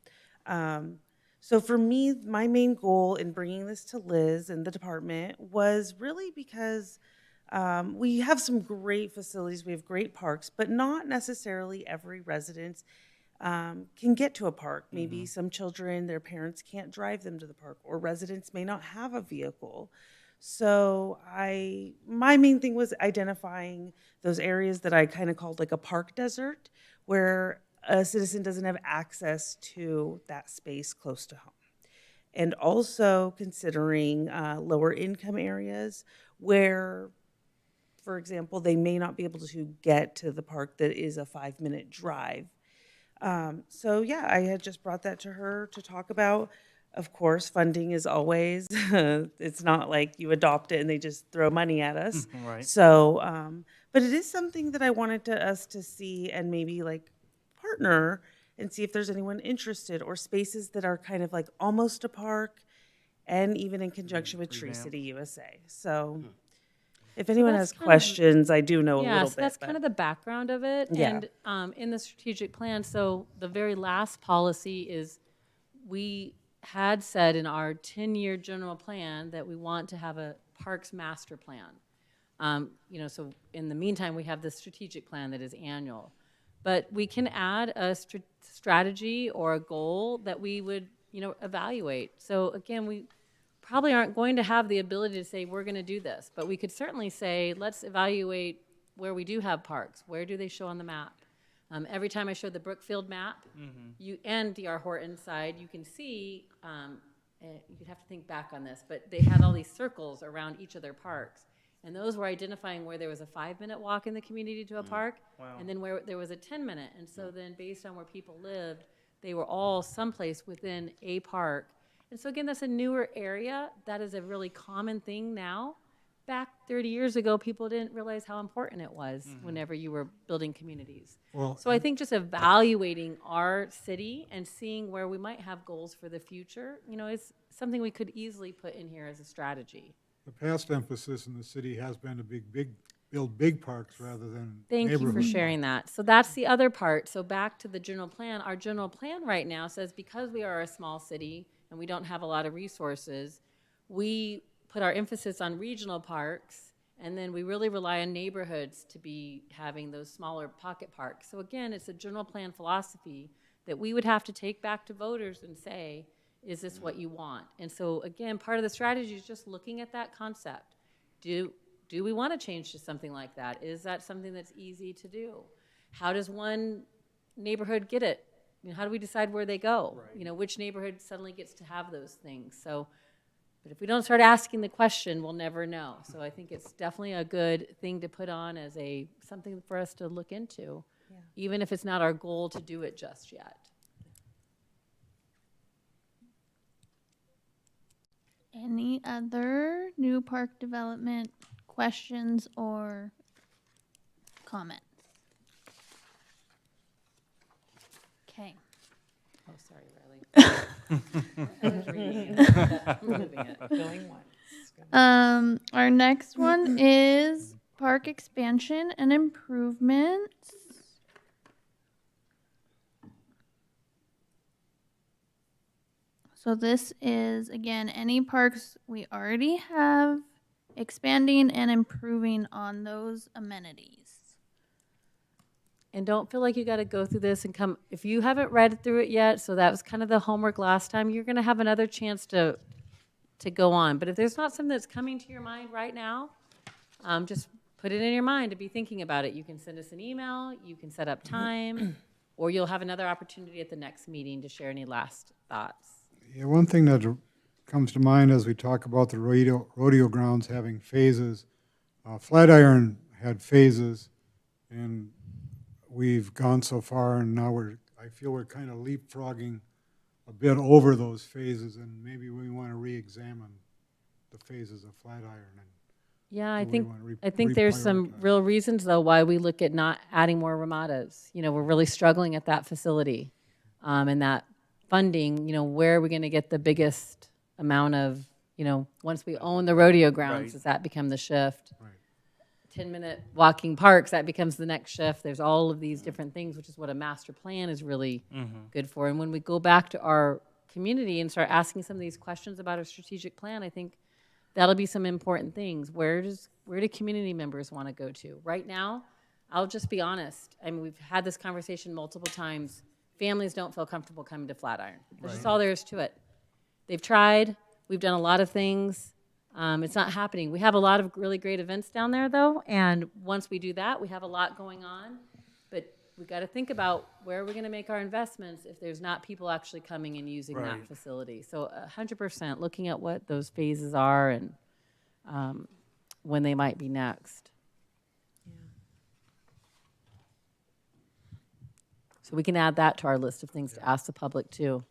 So for me, my main goal in bringing this to Liz and the department was really because we have some great facilities, we have great parks, but not necessarily every resident can get to a park. Maybe some children, their parents can't drive them to the park, or residents may not have a vehicle. So my main thing was identifying those areas that I kind of called like a park desert, where a citizen doesn't have access to that space close to home. And also considering lower income areas where, for example, they may not be able to get to the park that is a 5-minute drive. So yeah, I had just brought that to her to talk about. Of course, funding is always, it's not like you adopt it and they just throw money at us.
Right.
So, but it is something that I wanted us to see and maybe like partner and see if there's anyone interested, or spaces that are kind of like almost a park, and even in conjunction with Tree
Revamp.
City USA. So if anyone
that's
has
kind of-
questions, I do know a
Yeah,
little
so
bit.
that's
but-
kind of the background of it.
Yeah.
And in the strategic plan, so the very last policy is we had said in our 10-year general plan that we want to have a parks master plan. So in the meantime, we have the strategic plan that is annual. But we can add a strategy or a goal that we would, evaluate. So again, we probably aren't going to have the ability to say, we're going to do this. But we could certainly say, let's evaluate where we do have parks. Where do they show on the map? Every time I show the Brookfield map, and D.R. Horton side, you can see, you could have to think back on this, but they had all these circles around each of their parks. And those were identifying where there was a 5-minute walk in the community to a park, and then where there was a 10-minute. And so then based on where people lived, they were all someplace within a park. And so again, that's a newer area. That is a really common thing now. Back 30 years ago, people didn't realize how important it was whenever you were building communities.
Well,
So I think just evaluating our city and seeing where we might have goals for the future, is something we could easily put in here as a strategy.
The past emphasis in the city has been to build big parks rather than
Thank you for
neighborhood
sharing that. So that's the other part. So back to the general plan. Our general plan right now says because we are a small city and we don't have a lot of resources, we put our emphasis on regional parks, and then we really rely on neighborhoods to be having those smaller pocket parks. So again, it's a general plan philosophy that we would have to take back to voters and say, is this what you want? And so again, part of the strategy is just looking at that concept. Do we want to change to something like that? Is that something that's easy to do? How does one neighborhood get it? You know, how do we decide where they go? Right. You know, which neighborhood suddenly gets to have those things? So, but if we don't start asking the question, we'll never know. So I think it's definitely a good thing to put on as something for us to look into, even if it's not our goal to do it just yet.
Any other new park development questions or comments? Okay.
Oh, sorry, Riley. I was reading it. Moving it. Going once.
Our next one is park expansion and improvements. So this is, again, any parks we already have, expanding and improving on those amenities.
And don't feel like you got to go through this and come, if you haven't read through it yet, so that was kind of the homework last time, you're going to have another chance to go on. But if there's not something that's coming to your mind right now, just put it in your mind to be thinking about it. You can send us an email, you can set up time, or you'll have another opportunity at the next meeting to share any last thoughts.
Yeah, one thing that comes to mind as we talk about the rodeo grounds having phases, Flatiron had phases, and we've gone so far, and now I feel we're kind of leapfrogging a bit over those phases, and maybe we want to re-examine the phases of Flatiron.
Yeah, I think there's some real reasons, though, why we look at not adding more ramadas. You know, we're really struggling at that facility, and that funding, you know, where are we going to get the biggest amount of, you know, once we own the rodeo grounds, does that become the shift?
Right.
10-minute walking parks, that becomes the next shift. There's all of these different things, which is what a master plan is really good for. And when we go back to our community and start asking some of these questions about our strategic plan, I think that'll be some important things. Where do community members want to go to? Right now, I'll just be honest. I mean, we've had this conversation multiple times. Families don't feel comfortable coming to Flatiron. That's just all there is to it. They've tried. We've done a lot of things. It's not happening. We have a lot of really great events down there, though, and once we do that, we have a lot going on. But we've got to think about where we're going to make our investments if there's not people actually coming and using that facility. So 100% looking at what those phases are and when they might be next. So we can add that to our list of things to ask the public, too.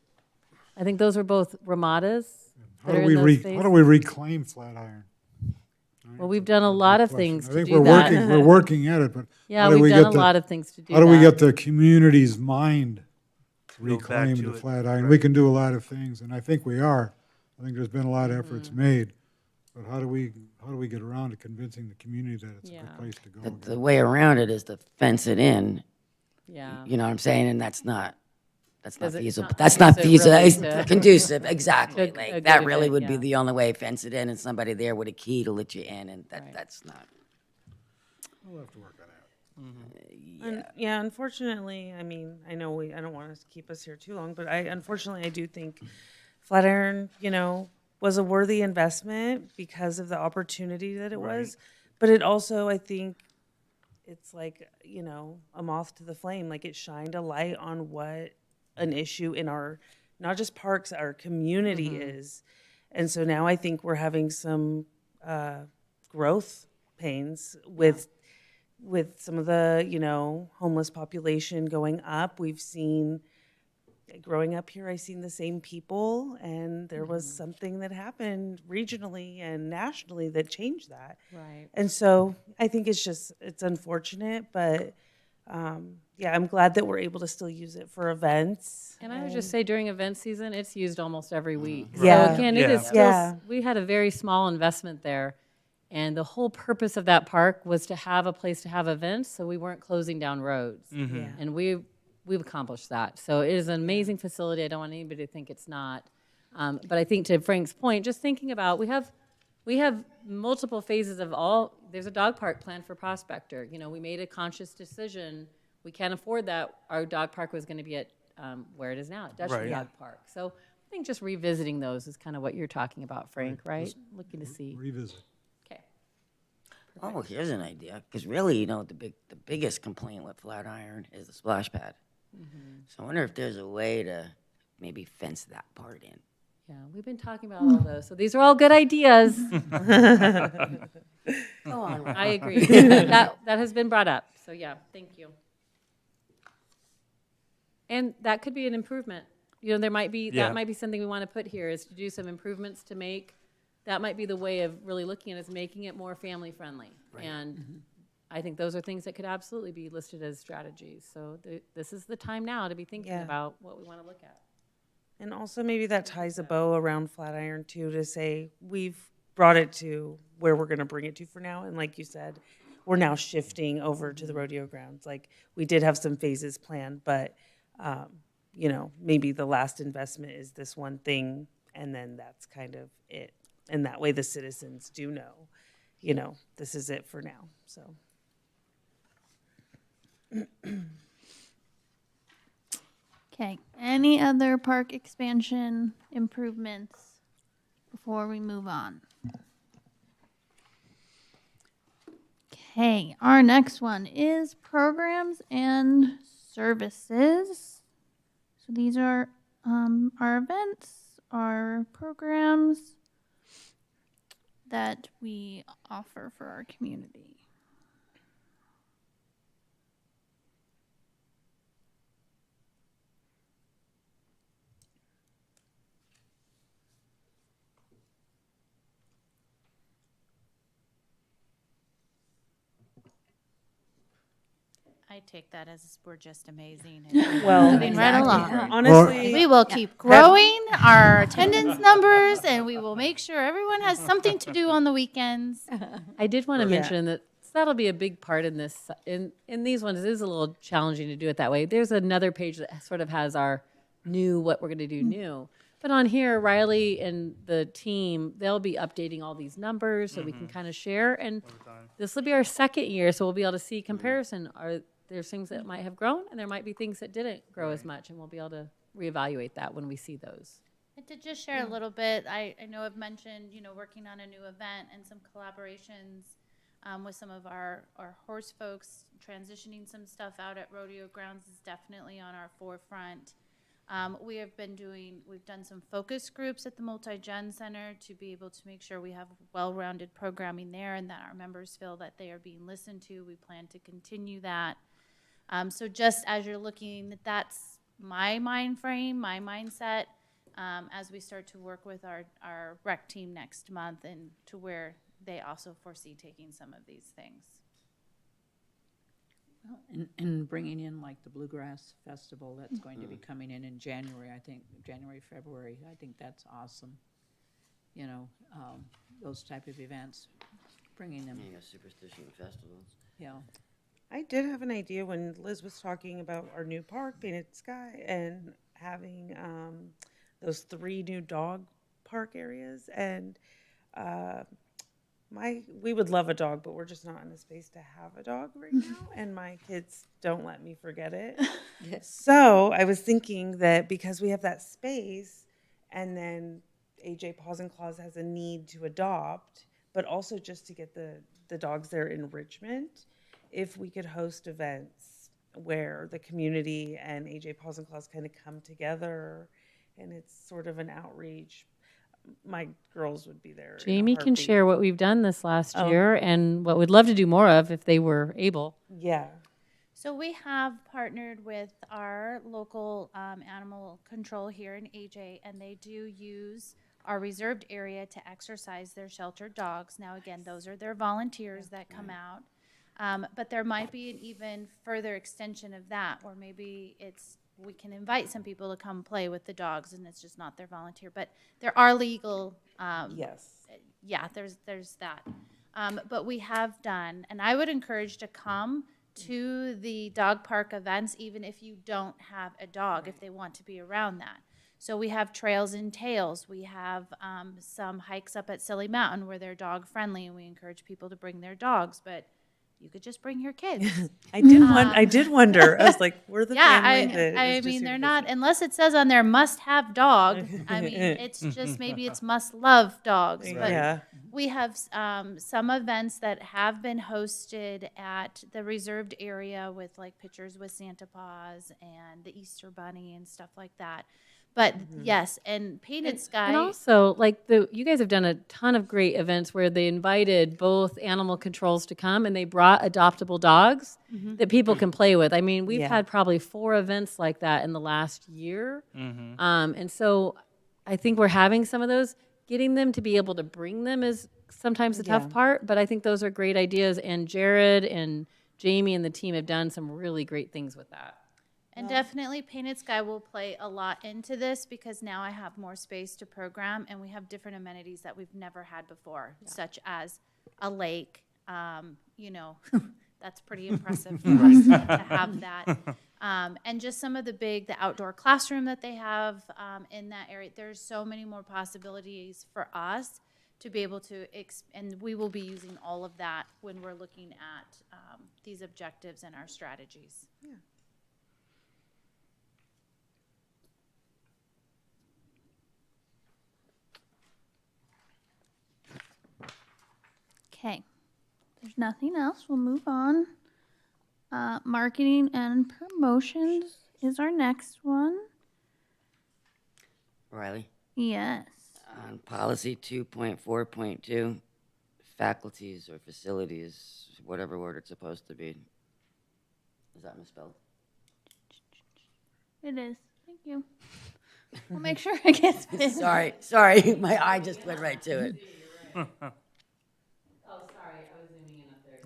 I think those are both ramadas.
How do we reclaim Flatiron?
Well, we've done a lot of things to do
that. We're
that.
working at it, but
Yeah, we've done a lot of things to do that.
How do we get the community's mind reclaimed to Flatiron? Right. We can do a lot of things, and I think we are. I think there's been a lot of efforts made, but how do we get around to convincing the community that it's a good place to go?
The way around it is to fence it in.
Yeah.
You know what I'm saying? And that's not feasible.
not
That's not feasible.
really
It's conducive, exactly.
A
Like that
good
really
event,
would
yeah.
be the only way. Fence it in and somebody there with a key to let you in, and that's not.
We'll have to work on that.
Yeah, unfortunately, I mean, I know I don't want to keep us here too long, but unfortunately I do think Flatiron, you know, was a worthy investment because of the opportunity that it was, but it also, I think, it's like, you know, a moth to the flame. Like it shined a light on what an issue in our, not just parks, our community is. And so now I think we're having some growth pains with some of the, you know, homeless population going up. We've seen, growing up here, I've seen the same people, and there was something that happened regionally and nationally that changed that.
Right.
And so I think it's unfortunate, but yeah, I'm glad that we're able to still use it for events.
And I would just say during event season, it's used almost every week.
Yeah.
So again, it is
Yeah.
still,
Yeah.
we had a very small investment there. And the whole purpose of that park was to have a place to have events, so we weren't closing down roads.
Yeah.
And we've accomplished that. So it is an amazing facility. I don't want anybody to think it's not. But I think to Frank's point, just thinking about, we have multiple phases of there's a dog park planned for Prospector. You know, we made a conscious decision. We can't afford that. Our dog park was going to be at where it is now, at Dutchman
Right.
Dog Park. So I think just revisiting those is kind of what you're talking about, Frank, right? Looking to see.
Revisit.
Okay.
Oh, here's an idea. Because really, you know, the biggest complaint with Flatiron is the splash pad. So I wonder if there's a way to maybe fence that part in.
Yeah, we've been talking about all those. So these are all good ideas.
Go on.
I agree. That has been brought up. So yeah, thank you. And that could be an improvement. You know, there might be,
Yeah.
that might be something we want to put here, is to do some improvements to make, that might be the way of really looking at it, is making it more family friendly. And I think those are things that could absolutely be listed as strategies. So this is the time now to be thinking
Yeah.
about what we want to look at.
And also maybe that ties a bow around Flatiron too, to say we've brought it to where we're going to bring it to for now. And like you said, we're now shifting over to the rodeo grounds. Like we did have some phases planned, but you know, maybe the last investment is this one thing, and then that's kind of it. And that way the citizens do know, you know, this is it for now. So.
Okay, any other park expansion improvements before we move on? Okay, our next one is programs and services. So these are our events, our programs that we offer for our community. I take that as we're just amazing. And
Well,
moving right along.
honestly,
We will keep growing our attendance numbers, and we will make sure everyone has something to do on the weekends.
I did want to
Yeah.
mention that, so that'll be a big part in this. In these ones, it is a little challenging to do it that way. There's another page that sort of has our new, what we're going to do new. But on here, Riley and the team, they'll be updating all these numbers so we can kind of share. And this will be our second year, so we'll be able to see comparison. There's things that might have grown, and there might be things that didn't grow as much, and we'll be able to reevaluate that when we see those.
And to just share a little bit, I know I've mentioned, you know, working on a new event and some collaborations with some of our horse folks. Transitioning some stuff out at rodeo grounds is definitely on our forefront. We've done some focus groups at the Multi-Gen Center to be able to make sure we have well-rounded programming there and that our members feel that they are being listened to. We plan to continue that. So just as you're looking, that's my mind frame, my mindset, as we start to work with our rec team next month and to where they also foresee taking some of these things.
And bringing in like the Bluegrass Festival that's going to be coming in January, I think, January, February. I think that's awesome. You know, those type of events, bringing them,
Yeah, superstition festivals.
yeah.
I did have an idea when Liz was talking about our new park, Painted Sky, and having those 3 new dog park areas. And we would love a dog, but we're just not in a space to have a dog right now. And my kids don't let me forget it. So I was thinking that because we have that space, and then AJ Paws and Claws has a need to adopt, but also just to get the dogs their enrichment, if we could host events where the community and AJ Paws and Claws kind of come together, and it's sort of an outreach. My girls would be there. in a
Jamie can
heartbeat.
share what we've done this last
Oh.
year and what we'd love to do more of if they were able.
Yeah.
So we have partnered with our local animal control here in AJ, and they do use our reserved area to exercise their sheltered dogs. Now, again, those are their volunteers that come out. But there might be an even further extension of that, where maybe we can invite some people to come play with the dogs, and it's just not their volunteer. But there are legal,
Yes.
yeah, there's that. But we have done, and I would encourage to come to the dog park events, even if you don't have a dog, if they want to be around that. So we have trails and tails. We have some hikes up at Silly Mountain where they're dog friendly, and we encourage people to bring their dogs. But you could just bring your kids.
I did wonder. I was like, we're the
Yeah,
family that
I
is just
mean,
here
they're
to
not, unless it says on there must have dog. I mean, it's just maybe it's must love dogs.
visit.
But
Yeah.
we have some events that have been hosted at the reserved area with like pictures with Santa Paws and the Easter Bunny and stuff like that. But yes, and Painted Sky.
And also, like you guys have done a ton of great events where they invited both animal controls to come and they brought adoptable dogs that people can play with. I mean, we've
Yeah.
had probably 4 events like that in the last year. And so I think we're having some of those. Getting them to be able to bring them is sometimes the tough part, but I think those are great ideas. And Jared and Jamie and the team have done some really great things with that.
And definitely Painted Sky will play a lot into this because now I have more space to program and we have different amenities that we've never had before, such as a lake. You know, that's pretty impressive for us to have that. And just some of the outdoor classroom that they have in that area. There's so many more possibilities for us to be able to, and we will be using all of that when we're looking at these objectives and our strategies.
Yeah.
Okay, there's nothing else. We'll move on. Marketing and promotions is our next one.
Riley,
Yes.
on policy 2.4.2, faculties or facilities, whatever word it's supposed to be. Is that misspelled?
It is. Thank you. We'll make sure it gets fixed.
Sorry, my eye just went right to it.
Oh, sorry, I was zooming in up there.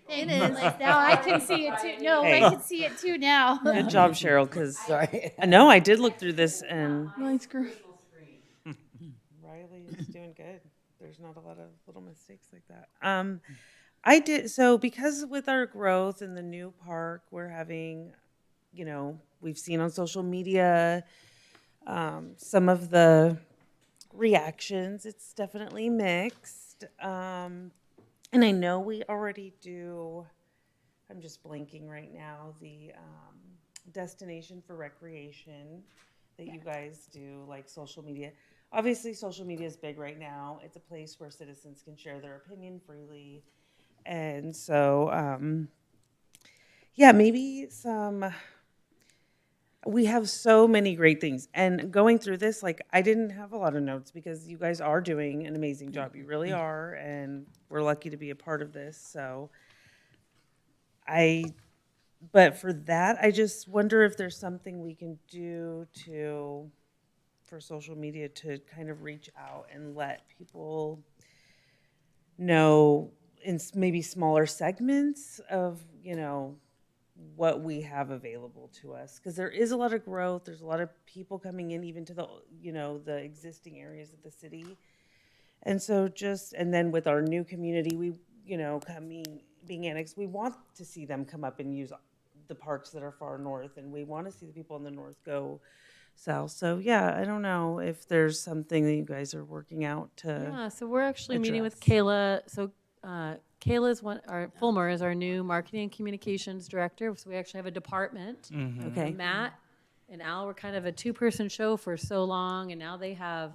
It is. Like, now I can see it too. No,
Hey.
I can see it too now.
Good job, Cheryl, because
Sorry.
I know I did look through this and
Mine's great.
Riley is doing good. There's not a lot of little mistakes like that. I did, so because with our growth in the new park, we're having, you know, we've seen on social media some of the reactions. It's definitely mixed. And I know we already do, I'm just blanking right now, the destination for recreation that you guys do, like social media. Obviously, social media is big right now. It's a place where citizens can share their opinion freely. And so, yeah, maybe we have so many great things. And going through this, like, I didn't have a lot of notes because you guys are doing an amazing job. You really are. And we're lucky to be a part of this. So but for that, I just wonder if there's something we can do for social media to kind of reach out and let people know in maybe smaller segments of, you know, what we have available to us. Because there is a lot of growth. There's a lot of people coming in even to the, you know, the existing areas of the city. And so and then with our new community, we, you know, being annexed, we want to see them come up and use the parks that are far north. And we want to see the people in the north go south. So, yeah, I don't know if there's something that you guys are working out to.
Yeah, so we're actually meeting with
address.
Kayla. So Kayla's Fulmer is our new marketing and communications director. So we actually have a department.
Okay.
Matt and Al were kind of a 2-person show for so long, and now they have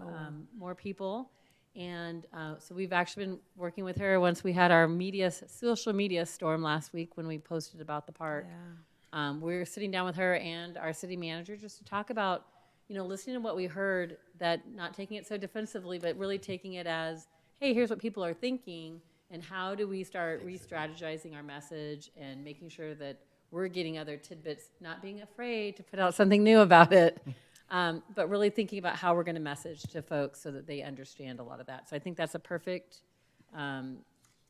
more people. And so we've actually been working with her once we had our social media storm last week when we posted about the park.
Yeah.
We're sitting down with her and our city manager just to talk about, you know, listening to what we heard, that not taking it so defensively, but really taking it as, hey, here's what people are thinking, and how do we start re-strategizing our message and making sure that we're getting other tidbits, not being afraid to put out something new about it, but really thinking about how we're going to message to folks so that they understand a lot of that. So I think that's a perfect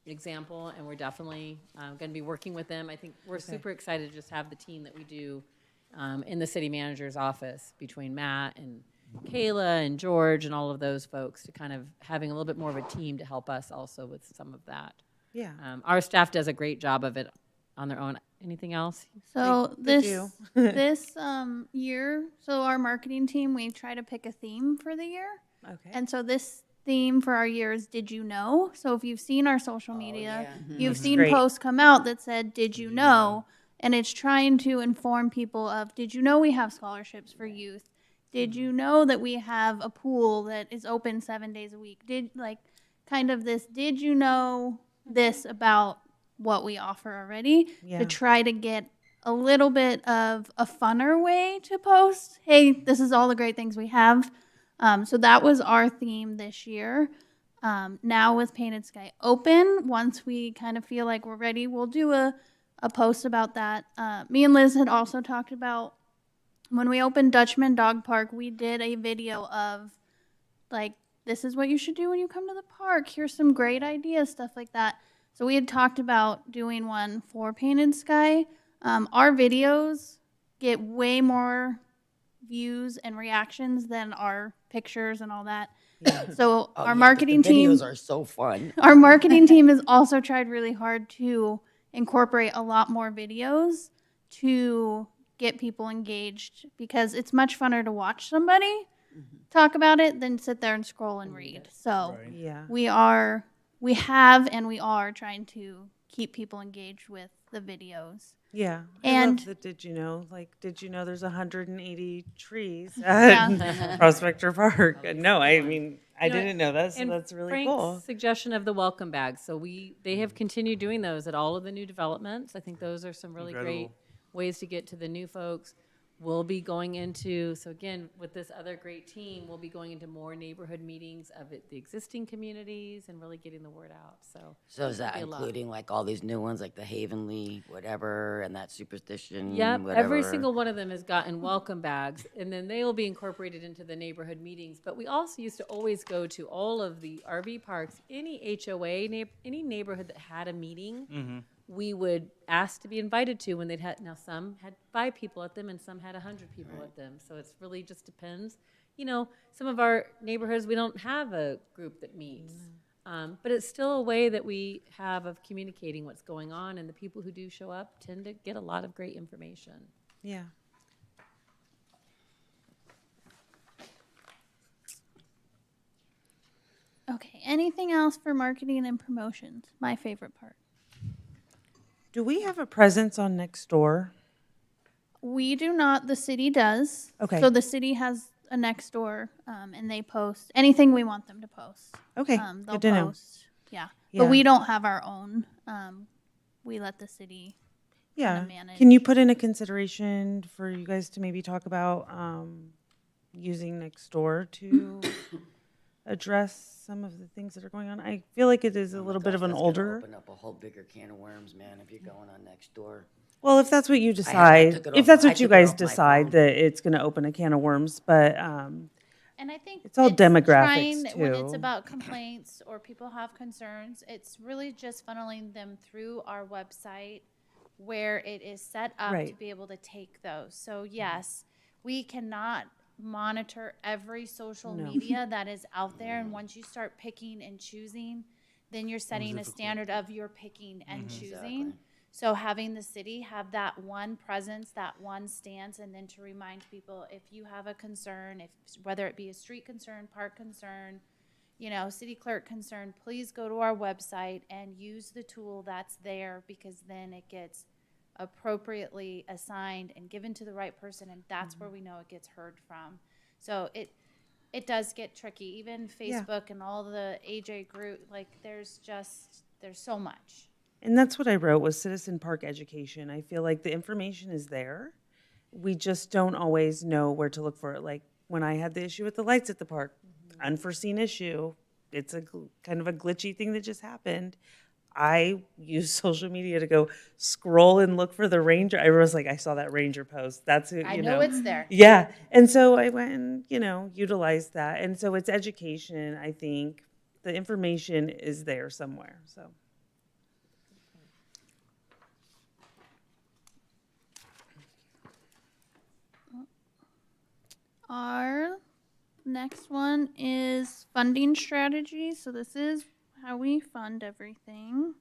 example, and we're definitely going to be working with them. I think we're super excited to just have the team that we do in the city manager's office between Matt and Kayla and George and all of those folks to kind of having a little bit more of a team to help us also with some of that.
Yeah.
Our staff does a great job of it on their own. Anything else?
So
They
this
do.
this year, so our marketing team, we try to pick a theme for the year.
Okay.
And so this theme for our year is Did You Know? So if you've seen our social media, you've
That's
seen
great.
posts come out that said, Did you know? And it's trying to inform people of, did you know we have scholarships for youth? Did you know that we have a pool that is open 7 days a week? Did did you know this about what we offer already?
Yeah.
To try to get a little bit of a funner way to post. Hey, this is all the great things we have. So that was our theme this year. Now with Painted Sky Open, once we kind of feel like we're ready, we'll do a post about that. Me and Liz had also talked about when we opened Dutchman Dog Park, we did a video of like, this is what you should do when you come to the park. Here's some great ideas, stuff like that. So we had talked about doing one for Painted Sky. Our videos get way more views and reactions than our pictures and all that. So
Oh,
our
yeah, 'cause
marketing
the
team,
videos are so fun.
our marketing team has also tried really hard to incorporate a lot more videos to get people engaged, because it's much funner to watch somebody talk about it than sit there and scroll and read. So
Right.
Yeah.
we are trying to keep people engaged with the videos.
Yeah.
And-
I love the did you know? Like, did you know there's 180 trees
Yeah.
at Prospector Park? No, I mean, I
You know,
didn't know that, so
and
that's really
Frank's
cool.
suggestion of the welcome bags. So they have continued doing those at all of the new developments. I think those are some really great
Incredible.
ways to get to the new folks. We'll be going into, so again, with this other great team, we'll be going into more neighborhood meetings of the existing communities and really getting the word out.
So is that
It'll be a lot.
including like all these new ones, like the Havenly, whatever, and that Superstition,
Yep,
whatever?
every single one of them has gotten welcome bags, and then they will be incorporated into the neighborhood meetings. But we also used to always go to all of the RV parks, any HOA, any neighborhood that had a meeting, we would ask to be invited to when they'd had, now some had 5 people at them and some had 100 people at them. So it's really just depends. You know, some of our neighborhoods, we don't have a group that meets. But it's still a way that we have of communicating what's going on, and the people who do show up tend to get a lot of great information.
Yeah.
Okay, anything else for marketing and promotions? My favorite part.
Do we have a presence on Nextdoor?
We do not, the city does.
Okay.
So the city has a next door, and they post anything we want them to post.
Okay,
They'll
good to know.
post. Yeah.
Yeah.
But we don't have our own. We let the city
Yeah.
manage.
Can you put in a consideration for you guys to maybe talk about using Nextdoor to address some of the things that are going on? I feel like it is a little bit of an
That's gonna
older.
Open up a whole bigger can of worms, man, if you're going on Nextdoor.
Well, if that's what you
I
decide,
took it
if
off-
that's
I
what you
took it
guys
off my
decide,
phone.
that it's going to open a can of worms, but
And I think
It's all demographics,
trying, when it's
too.
about complaints or people have concerns, it's really just funneling them through our website where it is set up to
Right.
be able to take those. So yes, we cannot monitor every social
No.
media that is out there, and once you start picking and choosing, then you're setting a standard of you're picking and choosing.
Exactly.
So having the city have that one presence, that one stance, and then to remind people, if you have a concern, if whether it be a street concern, park concern, you know, city clerk concern, please go to our website and use the tool that's there, because then it gets appropriately assigned and given to the right person, and that's where we know it gets heard from. So it does get tricky. Even
Yeah.
Facebook and all the AJ group, like there's so much.
and that's what I wrote was citizen park education. I feel like the information is there. We just don't always know where to look for it. Like when I had the issue with the lights at the park, unforeseen issue. It's a kind of a glitchy thing that just happened. I use social media to go scroll and look for the ranger. I was like, I saw that ranger post. That's who,
I
you
know it's there.
Yeah. And so I went and, utilized that. And so it's education, I think. the information is there somewhere, so.
Our next one is funding strategy. So this is how we fund everything.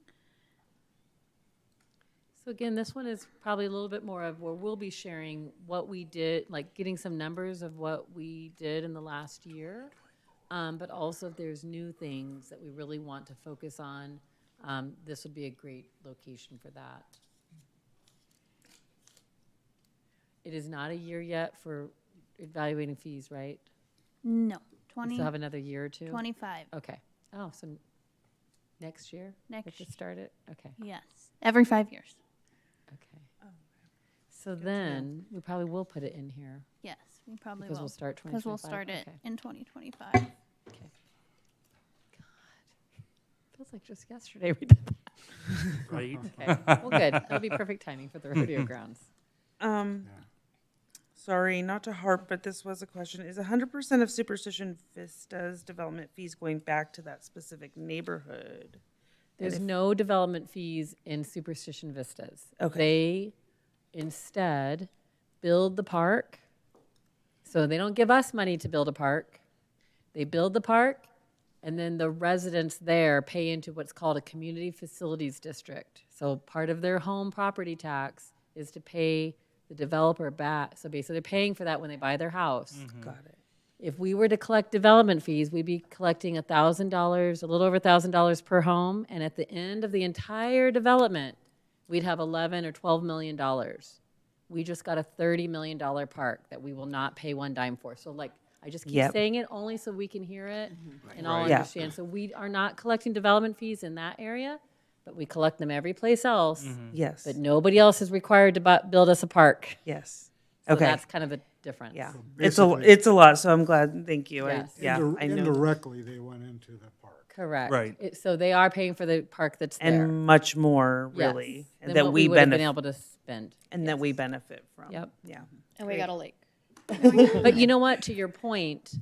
So again, this one is probably a little bit more of where we'll be sharing what we did, like getting some numbers of what we did in the last year. But also if there's new things that we really want to focus on, this would be a great location for that. It is not a year yet for evaluating fees, right?
No,
We
20,
still have another year or two?
25.
Okay. Oh, so next year?
Next
We have to start it? Okay.
Yes, every 5 years.
Okay. So then, we probably will put it in here.
Yes, we probably
Because
will.
we'll start
Because we'll
2025?
start it
Okay.
in 2025.
Okay. God. Feels like just yesterday we did that.
Right?
Okay. Well, good. That'll be perfect timing for the rodeo grounds.
Sorry, not to harp, but this was a question. Is 100% of Superstition Vista's development fees going back to that specific neighborhood?
There's no development fees in Superstition Vistas.
Okay.
They instead build the park. So they don't give us money to build a park. They build the park, and then the residents there pay into what's called a community facilities district. So part of their home property tax is to pay the developer back. So basically, they're paying for that when they buy their house.
Got it.
If we were to collect development fees, we'd be collecting $1,000, a little over $1,000 per home, and at the end of the entire development, we'd have $11 or $12 million. We just got a $30 million park that we will not pay one dime for. So like, I just keep
Yep.
saying it only so we can hear it and all
Yeah.
understand. So we are not collecting development fees in that area, but we collect them every place else.
Yes.
But nobody else is required to build us a park.
Yes.
So
Okay.
that's kind of the difference.
Yeah.
So
It's a
basically-
it's a lot, so I'm glad. Thank you.
Yes.
I know.
Indirectly, they went into the park.
Correct.
Right.
So they are paying for the park that's there.
And much more,
Yes,
really,
than
that
what
we
would have been
benefit
able to spend.
and that we benefit from.
Yep.
Yeah.
And we got a lake.
But you know what, to your point,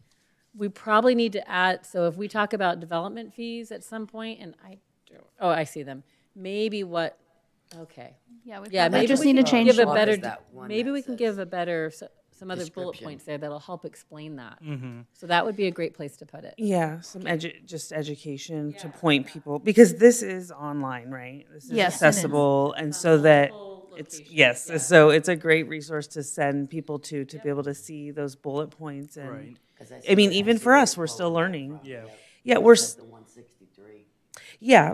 we probably need to add, so if we talk about development fees at some point, and I see them, maybe what, okay.
Yeah, we
Yeah,
probably
maybe
just
we
need to
can
change
give a
them.
better,
Is that one
maybe
that
we can
says
give a better, some other bullet
description?
points there that'll help explain that.
Mm-hmm.
So that would be a great place to put it.
Yeah, some just education to point people, because this is online, right? This is
Yes, it is.
accessible, and so that it's, yes, so it's a great resource to send people to be able to see those bullet points. And
Right.
I mean, even for us, we're still learning.
Yeah.
Yeah, we're,
The 163.
yeah,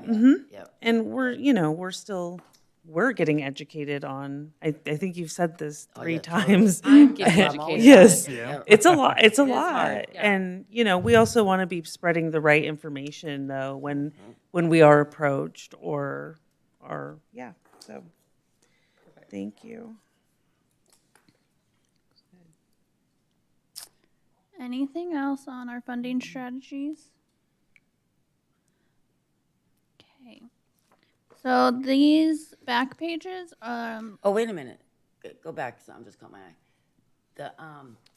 Yep.
and we're getting educated on, I think you've said this three
yeah,
times.
I'm getting educated.
Yes.
Yeah.
It's a lot. It's a
It is
lot.
hard, yeah.
And, we also want to be spreading the right information, though, when we are approached or, yeah, so, thank you.
Anything else on our funding strategies? Okay. So these back pages,
Oh, wait a minute. Go back. Something just caught my eye. The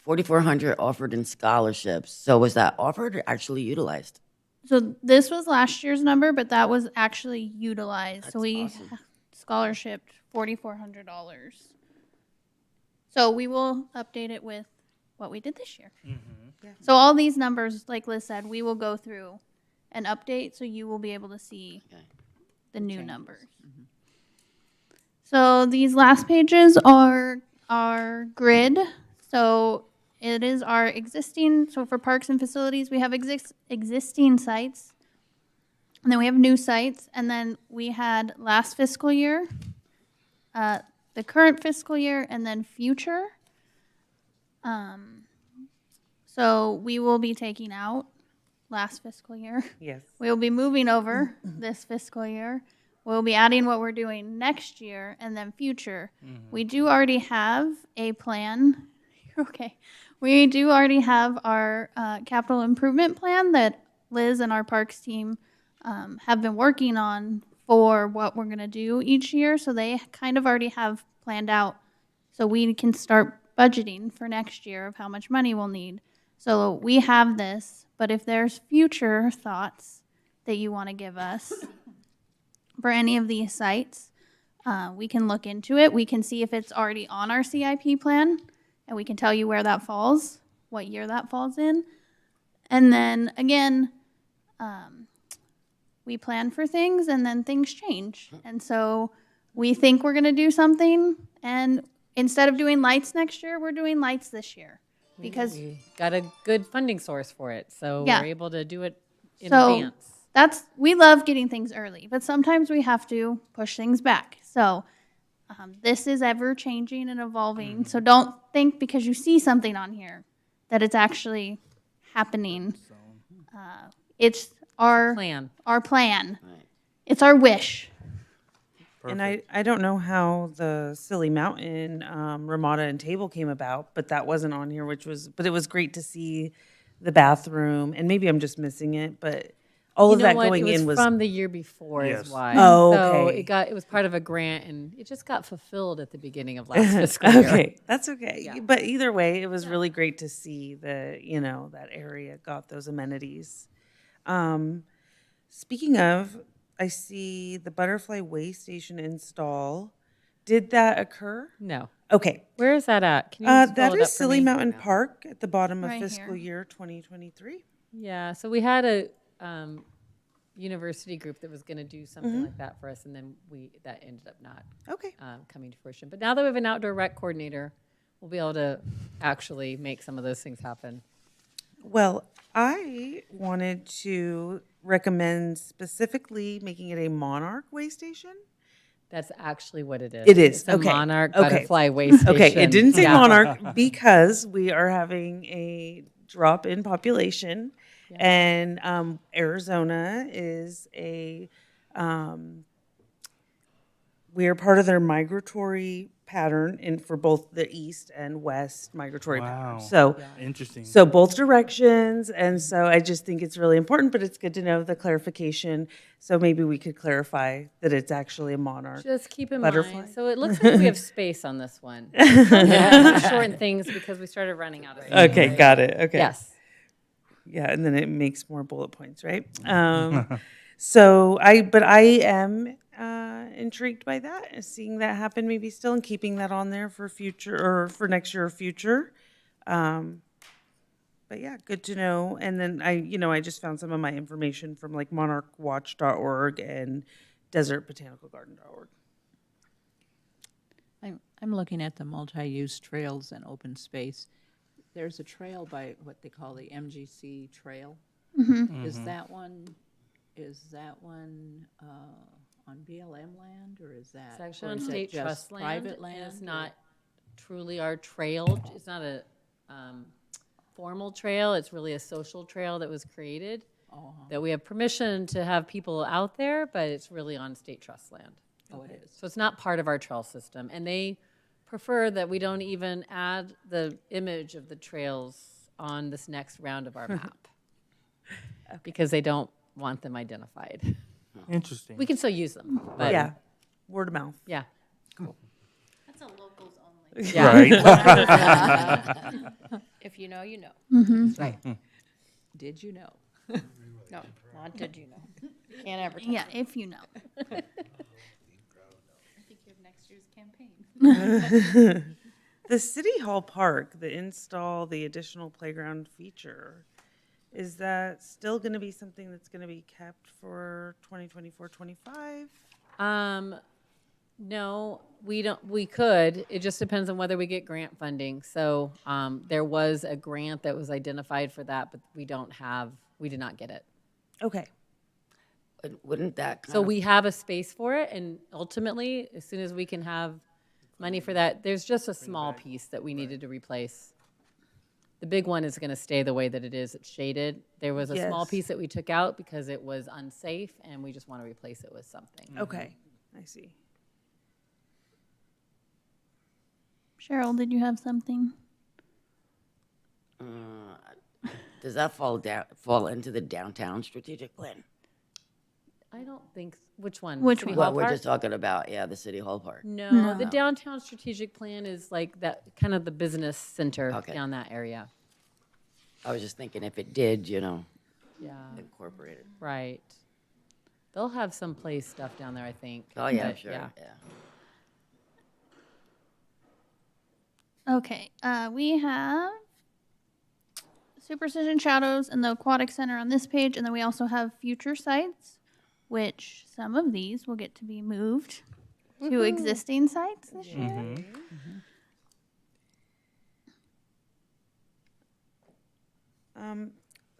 4,400 offered in scholarships. So was that offered or actually utilized?
so this was last year's number, but that was actually utilized. So
That's
we
awesome.
scholarshiped $4,400. So we will update it with what we did this year. So all these numbers, like Liz said, we will go through and update, so you will be able to see
Okay.
the new numbers. So these last pages are our grid. So it is our existing, so for parks and facilities, we have existing sites. And then we have new sites. And then we had last fiscal year, the current fiscal year, and then future. So we will be taking out last fiscal year.
Yes.
We will be moving over this fiscal year. We'll be adding what we're doing next year and then future. We do already have a plan. Okay. We do already have our capital improvement plan that Liz and our parks team have been working on for what we're going to do each year. So they kind of already have planned out. So we can start budgeting for next year of how much money we'll need. So we have this But if there's future thoughts that you want to give us for any of these sites, we can look into it. We can see if it's already on our CIP plan, and we can tell you where that falls, what year that falls in. And then again, we plan for things and then things change. And so we think we're going to do something, and instead of doing lights next year, we're doing lights this year. Because
We got a good funding source for it, so
Yeah.
we're able to do it in
So
advance.
we love getting things early, but sometimes we have to push things back. So this is ever changing and evolving. So don't think because you see something on here that it's actually happening. It's our
Plan.
Our plan. It's our wish.
And I don't know how the Silly Mountain Ramada and table came about, but that wasn't on here, but it was great to see the bathroom, and maybe I'm just missing it, but all of that going in was
from the year before
Yes.
is why.
Oh,
So
okay.
it was part of a grant, and it just got fulfilled at the beginning of last fiscal year.
okay. That's okay.
Yeah.
But either way, it was really great to see that that area got those amenities. Speaking of, I see the butterfly way station install. Did that occur?
No.
Okay.
Where is that at? Can you scroll
That
it
is
up for
Silly
me?
Mountain Park at the bottom of
Right
fiscal
here.
year 2023.
Yeah, so we had a university group that was going to do something
Mm-hmm.
like that for us, and then that ended up not
Okay.
coming to fruition. But now that we have an outdoor rec coordinator, we'll be able to actually make some of those things happen.
Well, I wanted to recommend specifically making it a Monarch way station.
That's actually what it is.
It is,
It's a
okay,
monarch
okay.
butterfly way station.
Okay, it didn't say
Yeah.
Monarch because we are having a drop in population, and Arizona is we are part of their migratory pattern for both the east and west migratory
Wow.
pattern. So.
Interesting.
So both directions, and so I just think it's really important, but it's good to know the clarification. So maybe we could clarify that it's actually a monarch.
Just keep in
Butterfly.
mind. So it looks like we have space on this one. Yeah, shorten things because we started running out of space.
Okay, got it. Okay.
Yes.
Yeah, and then it makes more bullet points, right? So I am intrigued by that, and seeing that happen maybe still, and keeping that on there for future or for next year or future. But yeah, good to know. And then I just found some of my information from like monarchwatch.org and desertbotanicalgarden.org.
I'm looking at the multi-use trails and open space. There's a trail by what they call the MGC Trail. Is that one on BLM land, or is that?
It's actually
or
on
is that
state
just
trust land.
private
And
land?
it's
or-
not truly our trail. It's not a formal trail. It's really a social trail that was created. That we have permission to have people out there, but it's really on state trust land.
Oh, it is.
So it's not part of our trail system. And they prefer that we don't even add the image of the trails on this next round of our map. Because they don't want them identified.
Interesting.
We can still use them, but
Yeah, word of mouth.
yeah.
That's a locals only.
Yeah.
Right.
If you know, you know.
Right.
Did you know?
No, not did you know. Can't ever tell.
Yeah, if you know.
I think you have next year's campaign.
The City Hall Park, the additional playground feature, is that still going to be something that's going to be kept for 2024-25?
No, we don't. We could. It just depends on whether we get grant funding. So there was a grant that was identified for that, but we did not get it.
Okay.
Wouldn't that
So we have a space for it, and ultimately, as soon as we can have money for that, there's just a small piece that we needed to replace. The big one is going to stay the way that it is. It's shaded. There was a small
Yes.
piece that we took out because it was unsafe, and we just want to replace it with something.
Okay, I see.
Cheryl, did you have something?
Does that fall into the downtown strategic plan?
I don't think. Which one?
Which
City
one?
What
Hall
we're
Park?
just talking about, yeah, the City Hall Park.
No, the downtown strategic plan is like that, kind of the business center
Okay.
down that area.
I was just thinking if it did,
Yeah,
incorporate it.
right. They'll have some play stuff down there, I think.
Oh, yeah,
but
sure,
yeah.
Okay, we have Superstition Shadows and the Aquatic Center on this page, and then we also have future sites, which some of these will get to be moved to existing sites this year.